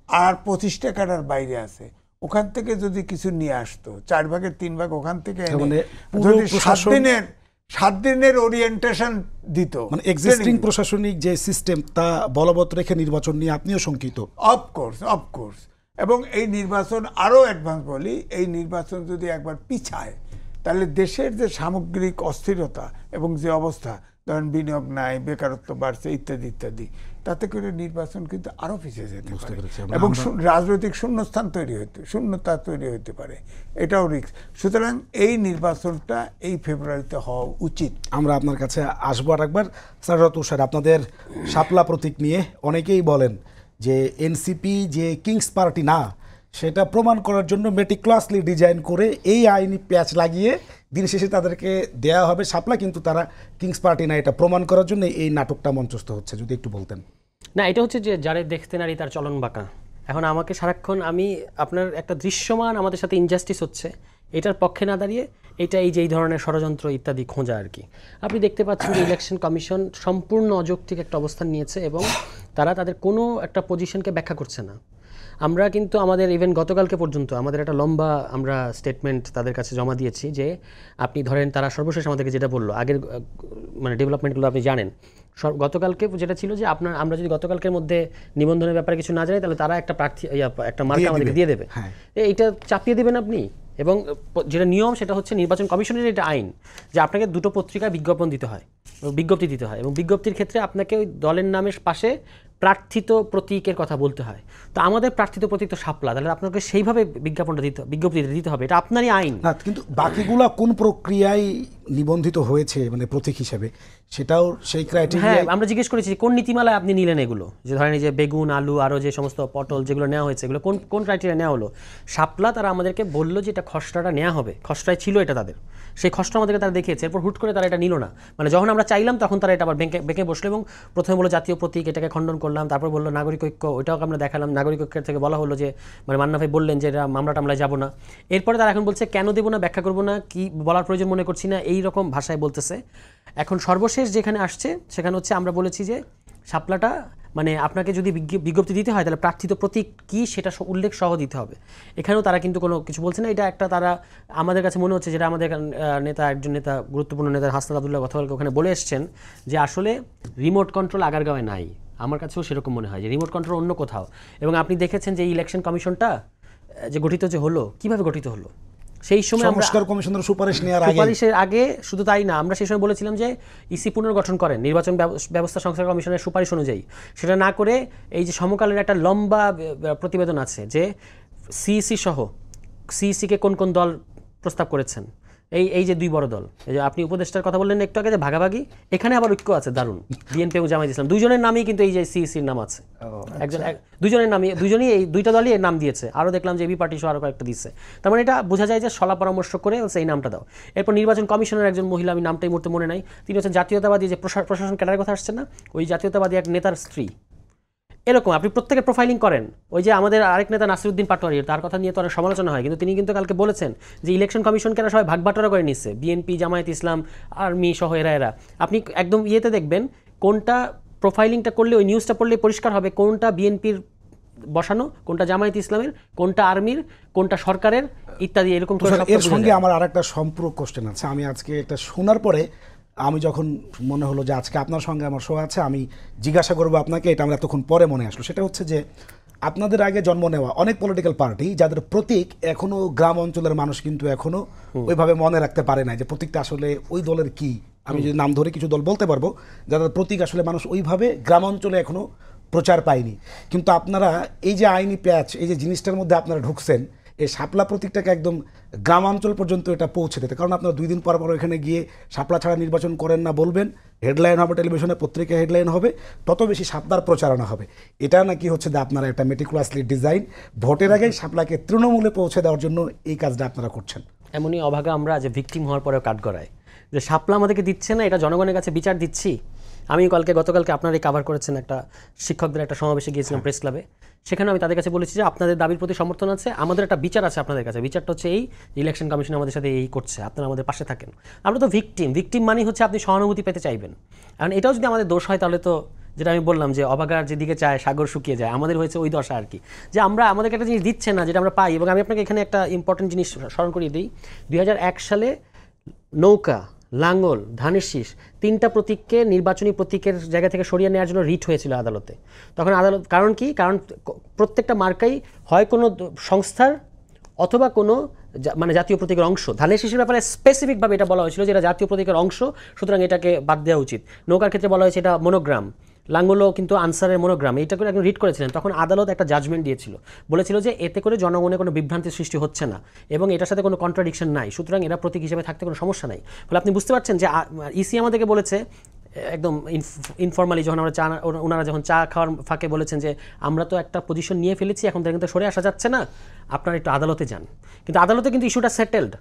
আর 25টা ক্যাডার বাইরে আছে। ওখান থেকে যদি কিছু নিয়ে আসতো, 4 ভাগের 3 ভাগ ওখান থেকে যদি 7 দিনের ওরিয়েন্টেশন দিত, মানে এক্সিস্টিং প্রশাসনিক যে সিস্টেম তা বলবৎ রেখে নির্বাচন নিয়ে আপনিও শঙ্কিত? অফকোর্স। এবং এই নির্বাচন আরও অ্যাডভান্স বলি, এই নির্বাচন যদি একবার পিছায়, তাহলে দেশের যে সামগ্রিক অস্থিরতা এবং যে অবস্থা, ধরেন বিনিয়োগ নাই, বেকারত্ব বাড়ছে, ইত্যাদি ইত্যাদি, তাতে করে নির্বাচন কিন্তু আরো পিছিয়ে যেতে পারে এবং রাজনৈতিক শূন্যতা তৈরি হতে পারে, এটাও রিস্ক। সুতরাং এই নির্বাচনটা এই ফেব্রুয়ারিতে হওয়া উচিত। আমরা আপনার কাছে আসবো আর একবার। স্যার তুষার, আপনাদের শাপলা প্রতীক নিয়ে অনেকেই বলেন যে এনসিপি যে কিংস পার্টি না, সেটা প্রমাণ করার জন্য মেটিকুলাসলি ডিজাইন করে এই আইনি প্যাচ লাগিয়ে দিন শেষে তাদেরকে দেয়া হবে শাপলা, কিন্তু তারা কিংস পার্টি না, এটা প্রমাণ করার জন্য এই নাটকটা মঞ্চস্থ হচ্ছে। যদি একটু বলতেন। না, এটা হচ্ছে যে যারে দেখতে নারী তার চলন বাঁকা। এখন আমাকে সারাক্ষণ আমি আপনার একটা দৃশ্যমান আমাদের সাথে ইনজাস্টিস হচ্ছে, এটার পক্ষে না দাঁড়িয়ে এটা এই যে এই ধরনের ষড়যন্ত্র ইত্যাদি খোঁজা আর কি। আপনি দেখতে পাচ্ছেন যে ইলেকশন কমিশন সম্পূর্ণ অযৌক্তিক একটা অবস্থান নিয়েছে এবং তারা তাদের কোনো একটা পজিশনকে ব্যাখ্যা করছে না। আমরা কিন্তু আমাদের ইভেন গতকালকে পর্যন্ত আমাদের একটা লম্বা আমরা স্টেটমেন্ট তাদের কাছে জমা দিয়েছি যে আপনি ধরেন তারা সর্বশেষ আমাদেরকে যেটা বললো, আগের মানে ডেভেলপমেন্টগুলো আপনি জানেন, গতকালকে যেটা ছিল যে আমরা যদি গতকালকের মধ্যে নিবন্ধনের ব্যাপারে কিছু না জানি, তাহলে তারা একটা প্রার্থী একটা মার্কা আমাদেরকে দিয়ে দেবে, এইটা চাপিয়ে দেবেন আপনি। এবং যেটা নিয়ম সেটা হচ্ছে নির্বাচন কমিশনের এটা আইন যে আপনাকে 2টো পত্রিকায় বিজ্ঞপ্তি দিতে হয় এবং বিজ্ঞপ্তির ক্ষেত্রে আপনাকে ওই দলের নামের পাশে প্রার্থিত প্রতীকের কথা বলতে হয়। তো আমাদের প্রার্থিত প্রতীক তো শাপলা, তাহলে আপনাকে সেইভাবে বিজ্ঞপ্তি দিতে হবে, এটা আপনারই আইন না, কিন্তু বাকিগুলা কোন প্রক্রিয়ায় নিবন্ধিত হয়েছে মানে প্রতীক হিসেবে, সেটাও সেই ক্রাইটেরিয়া। হ্যাঁ, আমরা জিজ্ঞেস করেছি কোন নীতিমালায় আপনি নিলেন এগুলো, যে ধরেন এই যে বেগুন, আলু, আরও যে সমস্ত পটল যেগুলো নেওয়া হয়েছে, এগুলো কোন কোন ক্রাইটেরিয়া নেওয়া হলো। শাপলা তারা আমাদেরকে বললো যে এটা খসড়াটা নেওয়া হবে, খসড়ায় ছিল এটা তাদের, সেই খসড়া আমাদেরকে তারা দেখিয়েছে, এরপর হুট করে তারা এটা নিল না। মানে যখন আমরা চাইলাম তখন তারা এটা আবার বেঁকে বসলো, এবং প্রথমে বললো জাতীয় প্রতীক, এটাকে খণ্ডন করলাম, তারপর বললো নাগরিক ঐক্য, ওইটাও আমরা দেখালাম, নাগরিক ঐক্যের থেকে বলা হলো যে মানে মান্না ভাই বললেন যে এটা মামলা টামলায় যাবো না। এরপরে তারা এখন বলছে কেন দেবো না, ব্যাখ্যা করবো না, কি বলার প্রয়োজন মনে করছি না, এই রকম ভাষায় বলতেছে। এখন সর্বশেষ যেখানে আসছে সেখানে হচ্ছে আমরা বলেছি যে শাপলাটা মানে আপনাকে যদি বিজ্ঞপ্তি দিতে হয় তাহলে প্রার্থিত প্রতীক কি সেটা উল্লেখ সহ দিতে হবে। এখানেও তারা কিন্তু কোনো কিছু বলছে না। এটা একটা তারা আমাদের কাছে মনে হচ্ছে, যেটা আমাদের একজন নেতা, গুরুত্বপূর্ণ নেতা হাসনাত আব্দুল্লাহ গতকালকে ওখানে বলে এসছেন যে আসলে রিমোট কন্ট্রোল আগারগাঁওয়ে নাই। আমার কাছেও সেরকম মনে হয় যে রিমোট কন্ট্রোল অন্য কোথাও। এবং আপনি দেখেছেন যে ইলেকশন কমিশনটা যে গঠিত যে হলো, কিভাবে গঠিত হলো, সেই সময় সংস্কার কমিশনের সুপারিশের আগে শুধু তাই না, আমরা সেই সময় বলেছিলাম যে ইসি পুনর্গঠন করেন নির্বাচন ব্যবস্থা সংস্কার কমিশনের সুপারিশ অনুযায়ী। সেটা না করে এই যে সমকালের একটা লম্বা প্রতিবেদন আছে যে সিইসি সহ সিইসিকে কোন কোন দল প্রস্তাব করেছেন, এই যে দুই বড় দল, এই যে আপনি উপদেষ্টার কথা বললেন একটু আগে যে ভাগাভাগি, এখানে আবার ঐক্য আছে দারুণ, বিএনপি এবং জামায়াত ইসলাম দুইজনের নামেই কিন্তু এই যে সিইসির নাম আছে, দুজনের নামে, দুজনই এই দুইটা দলই এর নাম দিয়েছে। আরও দেখলাম যে এবি পার্টি সহ আরও কয়েকটা দিচ্ছে। তার মানে এটা বোঝা যায় যে সলা পরামর্শ করে এই নামটা দাও। এরপর নির্বাচন কমিশনের একজন মহিলা, আমি নামটা এই মুহূর্তে মনে নাই, তিনি হচ্ছেন জাতীয়তাবাদী, যে প্রশাসন ক্যাডারের কথা আসছে না, ওই জাতীয়তাবাদী এক নেতার স্ত্রী। এরকম আপনি প্রত্যেকের প্রোফাইলিং করেন। ওই যে আমাদের আরেক নেতা নাসিরউদ্দিন পাটোয়ারি, তার কথা নিয়ে তো অনেক সমালোচনা হয়, কিন্তু তিনি কিন্তু কালকে বলেছেন যে ইলেকশন কমিশনকে এরা সবাই ভাগবাটোয়ারা করে নিচ্ছে, বিএনপি, জামায়াত ইসলাম, আর্মি সহ এরা। আপনি একদম ইয়েতে দেখবেন কোনটা প্রোফাইলিংটা করলে, ওই নিউজটা পড়লে পরিষ্কার হবে কোনটা বিএনপির বসানো, কোনটা জামায়াত ইসলামের, কোনটা আর্মির, কোনটা সরকারের ইত্যাদি। এরকম এর সঙ্গে আমার আরেকটা সম্পূরক কোশ্চেন আছে। আমি আজকে এটা শোনার পরে আমি যখন মনে হলো যে আজকে আপনার সঙ্গে আমার শো আছে, আমি জিজ্ঞাসা করবো আপনাকে, এটা আমার এতক্ষণ পরে মনে আসলো। সেটা হচ্ছে যে আপনাদের আগে জন্ম নেওয়া অনেক পলিটিক্যাল পার্টি যাদের প্রতীক এখনো গ্রাম অঞ্চলের মানুষ কিন্তু এখনো ওইভাবে মনে রাখতে পারে না যে প্রতীকটা আসলে ওই দলের কি। আমি যদি নাম ধরে কিছু দল বলতে পারবো যাদের প্রতীক আসলে মানুষ ওইভাবে গ্রাম অঞ্চলে এখনো প্রচার পায়নি। কিন্তু আপনারা এই যে আইনি প্যাচ, এই যে জিনিসটার মধ্যে আপনারা ঢুকছেন, এই শাপলা প্রতীকটাকে একদম গ্রামাঞ্চল পর্যন্ত এটা পৌঁছে দিতে। কারণ আপনারা 2 দিন পর পর এখানে গিয়ে শাপলা ছাড়া নির্বাচন করেন না বলবেন, হেডলাইন হবে, টেলিভিশনে পত্রিকায় হেডলাইন হবে, তত বেশি শাপলার প্রচারণা হবে। এটা নাকি হচ্ছে যে আপনারা একটা মেটিকুলাসলি ডিজাইন, ভোটের আগে শাপলাকে তৃণমূলে পৌঁছে দেওয়ার জন্য এই কাজটা আপনারা করছেন। এমনই অভাগা আমরা যে ভিকটিম হওয়ার পরেও কাঠগড়ায় যে শাপলা আমাদেরকে দিচ্ছে না, এটা জনগণের কাছে বিচার দিচ্ছি। আমি গতকালকে আপনারাই কাভার করেছেন, একটা শিক্ষকদের একটা সমাবেশে গিয়েছিলাম প্রেস ক্লাবে, সেখানে আমি তাদের কাছে বলেছি যে আপনাদের দাবির প্রতি সমর্থন আছে, আমাদের একটা বিচার আছে আপনাদের কাছে। বিচারটা হচ্ছে এই, ইলেকশন কমিশন আমাদের সাথে এই করছে, আপনারা আমাদের পাশে থাকেন। আমরা তো ভিকটিম মানে হচ্ছে আপনি সহানুভূতি পেতে চাইবেন। কারণ এটাও যদি আমাদের দোষ হয় তাহলে তো, যেটা আমি বললাম যে অবাগার যেদিকে চায় সাগর শুকিয়ে যায়, আমাদের হয়েছে ওই দশা আর কি, যে আমাদেরকে একটা জিনিস দিচ্ছে না যেটা আমরা পাই। এবং আমি আপনাকে এখানে একটা ইম্পর্টেন্ট জিনিস স্মরণ করিয়ে দিই, 2001 সালে নৌকা, লাঙ্গল, ধানের শীষ, 3টা প্রতীককে নির্বাচনী প্রতীকের জায়গা থেকে সরিয়ে নেওয়ার জন্য রিট হয়েছিল আদালতে। তখন আদালত, কারণ কি, কারণ প্রত্যেকটা মার্কাই হয় কোনো সংস্থার অথবা কোনো মানে জাতীয় প্রতীকের অংশ। ধানের শীষের ব্যাপারে স্পেসিফিকভাবে এটা বলা হয়েছিল যে এটা জাতীয় প্রতীকের অংশ, সুতরাং এটাকে বাদ দেওয়া উচিত। নৌকার ক্ষেত্রে বলা হয়েছে এটা মনোগ্রাম, লাঙ্গলও কিন্তু আনসারের মনোগ্রাম, এটা করে একজন রিড করেছিলেন। তখন আদালত একটা জাজমেন্ট দিয়েছিল, বলেছিল যে এতে করে জনগণের কোনো বিভ্রান্তির সৃষ্টি হচ্ছে না এবং এটার সাথে কোনো কন্ট্রাডিকশন নাই, সুতরাং এরা প্রতীক হিসেবে থাকতে কোনো সমস্যা নাই। ফলে আপনি বুঝতে পারছেন যে ইসি আমাদেরকে বলেছে একদম ইনফর্মালি, যখন আমরা ওনারা যখন চা খাওয়ার ফাঁকে বলেছেন যে আমরা তো একটা পজিশন নিয়ে ফেলেছি, এখন থেকে কিন্তু সরে আসা যাচ্ছে না, আপনারা একটু আদালতে যান। কিন্তু আদালতে কিন্তু ইস্যুটা সেটেলড।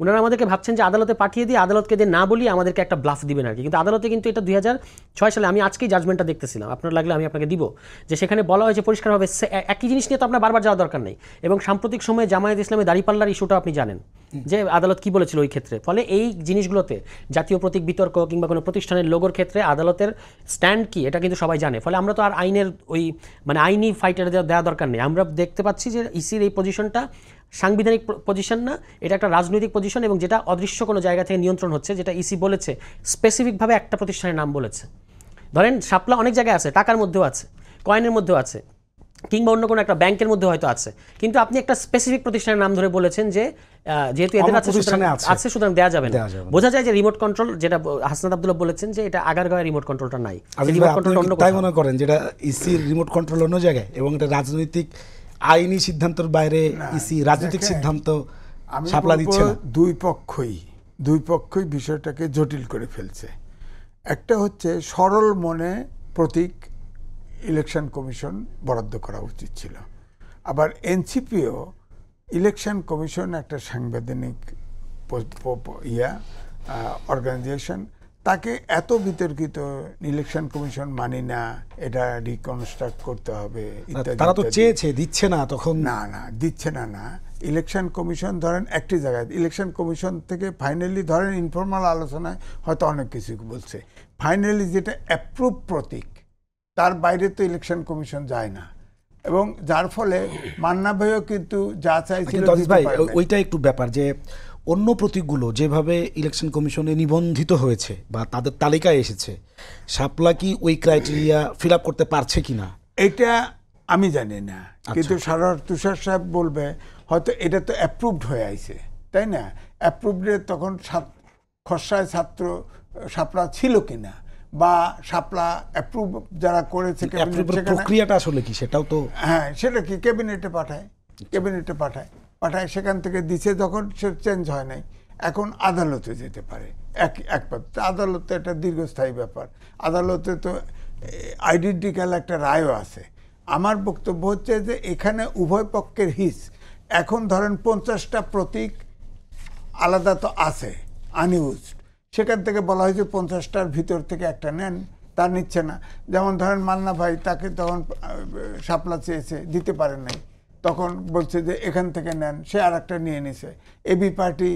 ওনারা আমাদেরকে ভাবছেন যে আদালতে পাঠিয়ে দিয়ে আদালতকে দিয়ে না বলি আমাদেরকে একটা ব্লাফ দিবেন আর কি। কিন্তু আদালতে কিন্তু এটা 2006 সালে, আমি আজকেই জাজমেন্টটা দেখতেছিলাম, আপনার লাগলে আমি আপনাকে দিব, যে সেখানে বলা হয়েছে পরিষ্কারভাবে একই জিনিস নিয়ে তো আপনার বারবার যাওয়ার দরকার নেই। এবং সাম্প্রতিক সময়ে জামায়াত ইসলামের দাঁড়িপাল্লার ইস্যুটা আপনি জানেন যে আদালত কি বলেছিল ওই ক্ষেত্রে। ফলে এই জিনিসগুলোতে জাতীয় প্রতীক বিতর্ক কিংবা কোনো প্রতিষ্ঠানের লোগোর ক্ষেত্রে আদালতের স্ট্যান্ড কি এটা কিন্তু সবাই জানে। ফলে আমরা তো আর আইনের ওই মানে আইনি ফাইটার দেওয়া দরকার নেই। আমরা দেখতে পাচ্ছি যে ইসির এই পজিশনটা সাংবিধানিক পজিশন না, এটা একটা রাজনৈতিক পজিশন, এবং যেটা অদৃশ্য কোনো জায়গা থেকে নিয়ন্ত্রণ হচ্ছে, যেটা ইসি বলেছে স্পেসিফিকভাবে একটা প্রতিষ্ঠানের নাম বলেছে। ধরেন শাপলা অনেক জায়গায় আছে, টাকার মধ্যেও আছে, কয়েনের মধ্যেও আছে, কিংবা অন্য কোনো একটা ব্যাংকের মধ্যে হয়তো আছে, কিন্তু আপনি একটা স্পেসিফিক প্রতিষ্ঠানের নাম ধরে বলেছেন যে যেহেতু এদের আমার আছে প্রতিষ্ঠানে আছে সুতরাং দেওয়া যাবে না। দেওয়া যাবে না। বোঝা যায় যে রিমোট কন্ট্রোল, যেটা হাসনাত আব্দুল্লাহ বলেছেন যে এটা আগারগাঁওয়ে রিমোট কন্ট্রোলটা নাই, আজিজ রিমোট ভাই, আপনি কন্ট্রোলটা অন্য কি তাই কোথাও। মনে করেন যেটা ইসির রিমোট কন্ট্রোল অন্য জায়গায় এবং এটা রাজনৈতিক আইনি সিদ্ধান্তের বাইরে ইসি রাজনৈতিক দেখেন, সিদ্ধান্ত আমি শাপলা বলবো দিচ্ছে না? দুই পক্ষই বিষয়টাকে জটিল করে ফেলছে। একটা হচ্ছে সরল মনে প্রতীক ইলেকশন কমিশন বরাদ্দ করা উচিত ছিল, আবার এনসিপিও ইলেকশন কমিশন একটা সাংবিধানিক অর্গানাইজেশন, তাকে এত বিতর্কিত ইলেকশন কমিশন মানি না, এটা রিকনস্ট্রাক্ট করতে হবে ইত্যাদি তারা তো ইত্যাদি। চেয়েছে, দিচ্ছে না, তখন না দিচ্ছে না ইলেকশন কমিশন ধরেন একটি জায়গায়, ইলেকশন কমিশন থেকে ফাইনালি ধরেন ইনফর্মাল আলোচনায় হয়তো অনেক কিছু বলছে, ফাইনালি যেটা অ্যাপ্রুভ প্রতীক তার বাইরে তো ইলেকশন কমিশন যায় না, এবং যার ফলে মান্না ভাইও কিন্তু যা চাইছিল কিন্তু আজিজ দিতে ভাই, পারে নাই। ওইটা একটু ব্যাপার যে অন্য প্রতীকগুলো যেভাবে ইলেকশন কমিশনে নিবন্ধিত হয়েছে বা তাদের তালিকায় এসেছে, শাপলা কি ওই ক্রাইটেরিয়া ফিল আপ করতে পারছে কিনা এটা আমি জানি না, কিন্তু তুষার সাহেব বলবে হয়তো এটা তো অ্যাপ্রুভড হয়ে আইছে, তাই না? অ্যাপ্রুভডে তখন খসড়ায় ছাত্র শাপলা ছিল কিনা, বা শাপলা অ্যাপ্রুভ যারা করেছে অ্যাপ্রুভের প্রক্রিয়াটা আসলে কি সেটাও তো হ্যাঁ, সেটা কি ক্যাবিনেটে পাঠায় সেখান থেকে দিছে, যখন সে চেঞ্জ হয় নাই, এখন আদালতে যেতে পারে। আদালতে একটা দীর্ঘস্থায়ী ব্যাপার, আদালতে তো আইডেন্টিক্যাল একটা রায়ও আছে। আমার বক্তব্য হচ্ছে যে এখানে উভয় পক্ষের হিস, এখন ধরেন 50টা প্রতীক আলাদা তো আছে আনইউজড, সেখান থেকে বলা হয়েছে 50টার ভিতর থেকে একটা নেন, তা নিচ্ছে না। যেমন ধরেন মান্না ভাই, তাকে তখন শাপলা চেয়েছে, দিতে পারেন নাই, তখন বলছে যে এখান থেকে নেন, সে আর একটা নিয়ে নিছে। এবি পার্টি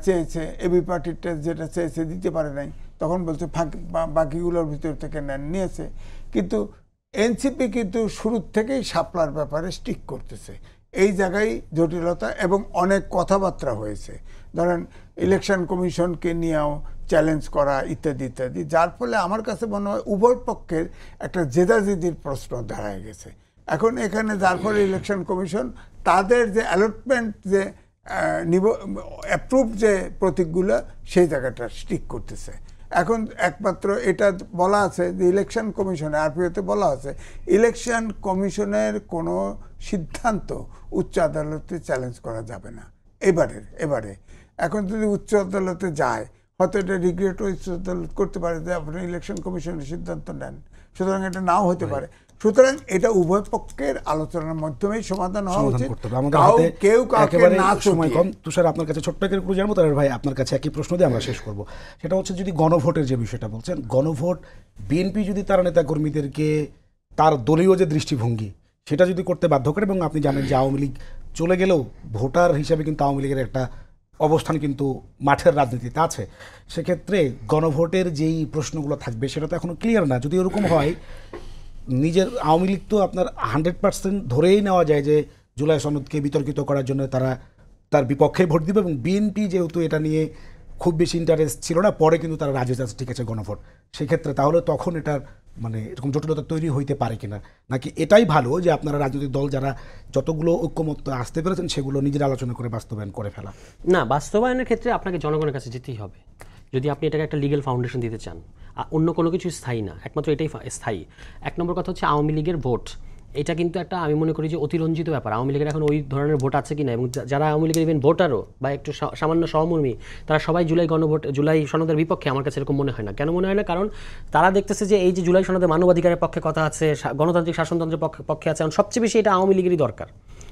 চেয়েছে, এবি পার্টিটা যেটা চেয়েছে দিতে পারে নাই, তখন বলছে বাকিগুলোর ভিতর থেকে নেন, নিয়েছে। কিন্তু এনসিপি কিন্তু শুরুর থেকেই শাপলার ব্যাপারে স্টিক করতেছে, এই জায়গায় জটিলতা, এবং অনেক কথাবার্তা হয়েছে, ধরেন ইলেকশন কমিশনকে নিয়েও চ্যালেঞ্জ করা ইত্যাদি ইত্যাদি, যার ফলে আমার কাছে মনে হয় উভয় পক্ষের একটা জেদাজেদির প্রশ্ন দাঁড়ায় গেছে এখন এখানে, যার ফলে ইলেকশন কমিশন তাদের যে অ্যালটমেন্ট, যে অ্যাপ্রুভ যে প্রতীকগুলো, সেই জায়গাটা স্টিক করতেছে। এখন একমাত্র এটা বলা আছে যে ইলেকশন কমিশনে, আরপিওতে বলা আছে ইলেকশন কমিশনের কোনো সিদ্ধান্ত উচ্চ আদালতে চ্যালেঞ্জ করা যাবে না এবারে। এখন যদি উচ্চ আদালতে যায়, হয়তো এটা রিগ্রেট উচ্চ আদালত করতে পারে যে আপনি ইলেকশন কমিশনের সিদ্ধান্ত নেন, সুতরাং এটা নাও হতে পারে। সুতরাং এটা উভয় পক্ষের আলোচনার মাধ্যমেই সমাধান হওয়া উচিত। কেউ কাউকে না সময় কম। তুষার, আপনার কাছে ছোট্ট করে একটু জানবো, তাহলে ভাই আপনার কাছে একই প্রশ্ন দিয়ে আমরা শেষ করব। সেটা হচ্ছে, যদি গণভোটের যে বিষয়টা বলছেন, গণভোট বিএনপি যদি তার নেতা কর্মীদেরকে তার দলীয় যে দৃষ্টিভঙ্গি সেটা যদি করতে বাধ্য করে, এবং আপনি জানেন যে আওয়ামী লীগ চলে গেলেও ভোটার হিসাবে কিন্তু আওয়ামী লীগের একটা অবস্থান কিন্তু মাঠের রাজনীতিতে আছে, সেক্ষেত্রে গণভোটের যেই প্রশ্নগুলো থাকবে সেটা তো এখনো ক্লিয়ার না। যদি এরকম হয়, নিজের আওয়ামী লীগ তো আপনার 100% ধরেই নেওয়া যায় যে জুলাই সনদকে বিতর্কিত করার জন্য তারা তার বিপক্ষে ভোট দিবে, এবং বিএনপি যেহেতু এটা নিয়ে খুব বেশি ইন্টারেস্ট ছিল না, পরে কিন্তু তারা রাজি আছে, ঠিক আছে গণভোট, সেক্ষেত্রে তাহলে তখন এটার মানে এরকম জটিলতা তৈরি হইতে পারে কিনা, নাকি এটাই ভালো যে আপনারা রাজনৈতিক দল যারা যতগুলো ঐক্যমত্য আসতে পেরেছেন সেগুলো নিজের আলোচনা করে বাস্তবায়ন করে ফেলা? না, বাস্তবায়নের ক্ষেত্রে আপনাকে জনগণের কাছে যেতেই হবে যদি আপনি এটাকে একটা লিগ্যাল ফাউন্ডেশন দিতে চান। অন্য কোনো কিছু স্থায়ী না, একমাত্র এটাই স্থায়ী। এক নম্বর কথা হচ্ছে আওয়ামী লীগের ভোট, এটা কিন্তু একটা আমি মনে করি যে অতিরঞ্জিত ব্যাপার। আওয়ামী লীগের এখন ওই ধরনের ভোট আছে কিনা, এবং যারা আওয়ামী লীগের ইভেন ভোটারও বা একটু সামান্য সহমর্মী, তারা সবাই জুলাই সনদের বিপক্ষে, আমার কাছে এরকম মনে হয় না। কেন মনে হয় না? কারণ তারা দেখতেছে যে এই যে জুলাই সনদের মানবাধিকারের পক্ষে কথা আছে, গণতান্ত্রিক শাসনতন্ত্রের পক্ষে আছে, এখন সবচেয়ে বেশি এটা আওয়ামী লীগেরই দরকার।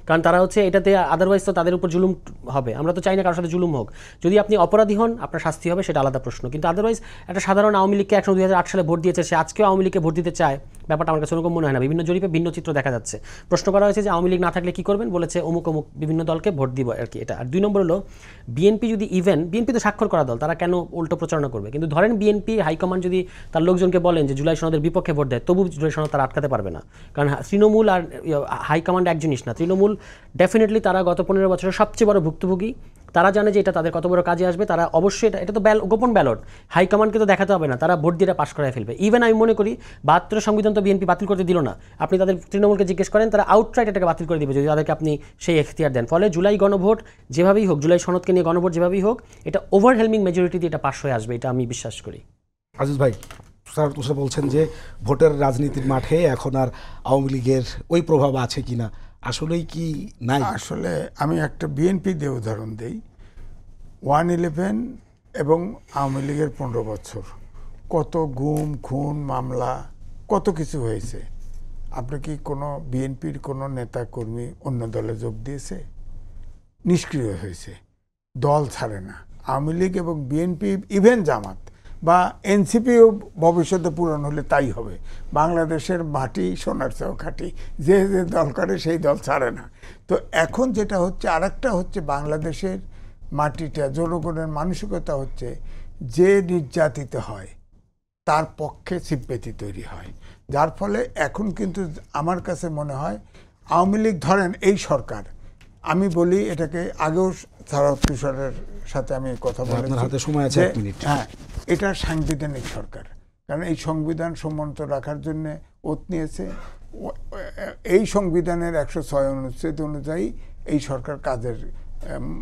কারণ তারা হচ্ছে এটাতে আদারওয়াইজ তো তাদের উপর জুলুম হবে, আমরা তো চাই না কারোর সাথে জুলুম হোক। যদি আপনি অপরাধী হন, আপনার শাস্তি হবে, সেটা আলাদা প্রশ্ন, কিন্তু আদারওয়াইজ একটা সাধারণ আওয়ামী লীগকে 2008 সালে ভোট দিয়েছে, সে আজকেও আওয়ামী লীগকে ভোট দিতে চায়, ব্যাপারটা আমার কাছে ওরকম মনে হয় না। বিভিন্ন জরিপে ভিন্ন চিত্র দেখা যাচ্ছে। প্রশ্ন করা হয়েছে যে আওয়ামী লীগ না থাকলে কী করবেন, বলেছে অমুক অমুক বিভিন্ন দলকে ভোট দিব আর কি, এটা। আর 2 নম্বর হলো বিএনপি যদি বিএনপি তো স্বাক্ষর করা দল, তারা কেন উল্টো প্রচারণা করবে? কিন্তু ধরেন বিএনপি হাইকমান্ড যদি তার লোকজনকে বলেন যে জুলাই সনদের বিপক্ষে ভোট দেয়, তবু জুলাই সনদ তারা আটকাতে পারবে না, কারণ তৃণমূল আর হাইকমান্ড এক জিনিস না। তৃণমূল ডেফিনেটলি তারা গত 15 বছরের সবচেয়ে বড় ভুক্তভোগী, তারা জানে যে এটা তাদের কত বড় কাজে আসবে, তারা অবশ্যই এটা তো গোপন ব্যালট, হাইকমান্ডকে তো দেখাতে হবে না, তারা ভোট দিয়ে পাশ করায় ফেলবে। ইভেন আমি মনে করি 72 সংবিধান তো বিএনপি বাতিল করতে দিল না, আপনি তাদের তৃণমূলকে জিজ্ঞেস করেন, তারা আউটরাইট এটাকে বাতিল করে দিবে যদি তাদেরকে আপনি সেই এখতিয়ার দেন। ফলে জুলাই গণভোট যেভাবেই হোক, জুলাই সনদকে নিয়ে গণভোট যেভাবেই হোক, এটা ওভারহেলমিং মেজরিটি দিয়ে এটা পাশ হয়ে আসবে, এটা আমি বিশ্বাস করি। আজিজ ভাই, স্যার তুষার বলছেন যে ভোটের রাজনীতির মাঠে এখন আর আওয়ামী লীগের ওই প্রভাব আছে কিনা, আসলেই কি নাই? আসলে আমি একটা বিএনপি দিয়ে উদাহরণ দিই। 1/11 এবং আওয়ামী লীগের 15 বছর কত গুম খুন মামলা কত কিছু হয়েছে। আপনি কি কোনো বিএনপির কোনো নেতা কর্মী অন্য দলে যোগ দিয়েছে? নিষ্ক্রিয় হয়েছে, দল ছাড়ে না। আওয়ামী লীগ এবং বিএনপি, ইভেন জামাত বা এনসিপিও ভবিষ্যতে পূরণ হলে তাই হবে। বাংলাদেশের মাটি সোনার চেয়েও খাঁটি, যে যে দল করে সেই দল ছাড়ে না। তো এখন যেটা হচ্ছে, আরেকটা হচ্ছে বাংলাদেশের মাটিটা, জনগণের মানসিকতা হচ্ছে যে নির্যাতিত হয় তার পক্ষে সিম্পেথি তৈরি হয়, যার ফলে এখন কিন্তু আমার কাছে মনে হয় আওয়ামী লীগ, ধরেন এই সরকার, আমি বলি এটাকে, আগেও তুষারের সাথে আমি কথা বলেছি, হ্যাঁ, এটা সাংবিধানিক সরকার, কারণ এই সংবিধান সম্মত রাখার জন্য ওত নিয়েছে। এই সংবিধানের 106 অনুচ্ছেদ অনুযায়ী এই সরকার কাজের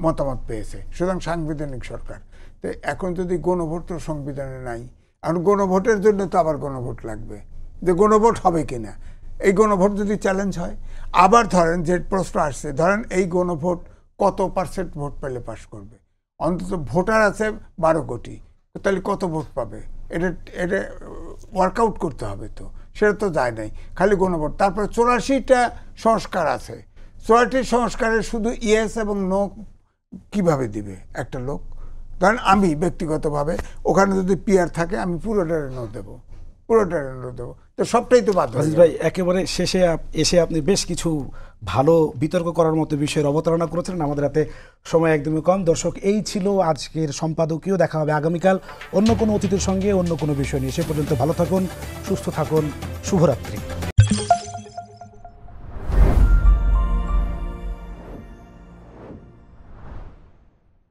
মতামত পেয়েছে, সুতরাং সাংবিধানিক সরকার। তো এখন যদি গণভোট তো সংবিধানে নাই, এখন গণভোটের জন্য তো আবার গণভোট লাগবে, যে গণভোট হবে কিনা। এই গণভোট যদি চ্যালেঞ্জ হয়, আবার ধরেন যে প্রশ্ন আসছে, ধরেন এই গণভোট কত % ভোট পেলে পাশ করবে, অন্তত ভোটার আছে 12 কোটি, তাহলে কত ভোট পাবে, এটা এটা ওয়ার্কআউট করতে হবে। তো সেটা তো যায় নাই, খালি গণভোট। তারপরে 84টা সংস্কার আছে, 84টি সংস্কারের শুধু ইয়েস এবং নো কিভাবে দিবে একটা লোক? ধরেন আমি ব্যক্তিগতভাবে ওখানে যদি পিআর থাকে, আমি পুরোটারে নো দেবো, পুরোটারে নো দেবো, তো সবটাই তো বাদ। আজিজ ভাই, একেবারে শেষে এসে আপনি বেশ কিছু ভালো বিতর্ক করার মতো বিষয়ের অবতারণা করেছিলেন। আমাদের হাতে সময় একদমই কম। দর্শক, এই ছিল আজকের সম্পাদকীয়। দেখা হবে আগামীকাল অন্য কোনো অতিথির সঙ্গে, অন্য কোনো বিষয় নিয়ে। সে পর্যন্ত ভালো থাকুন, সুস্থ থাকুন, শুভরাত্রি।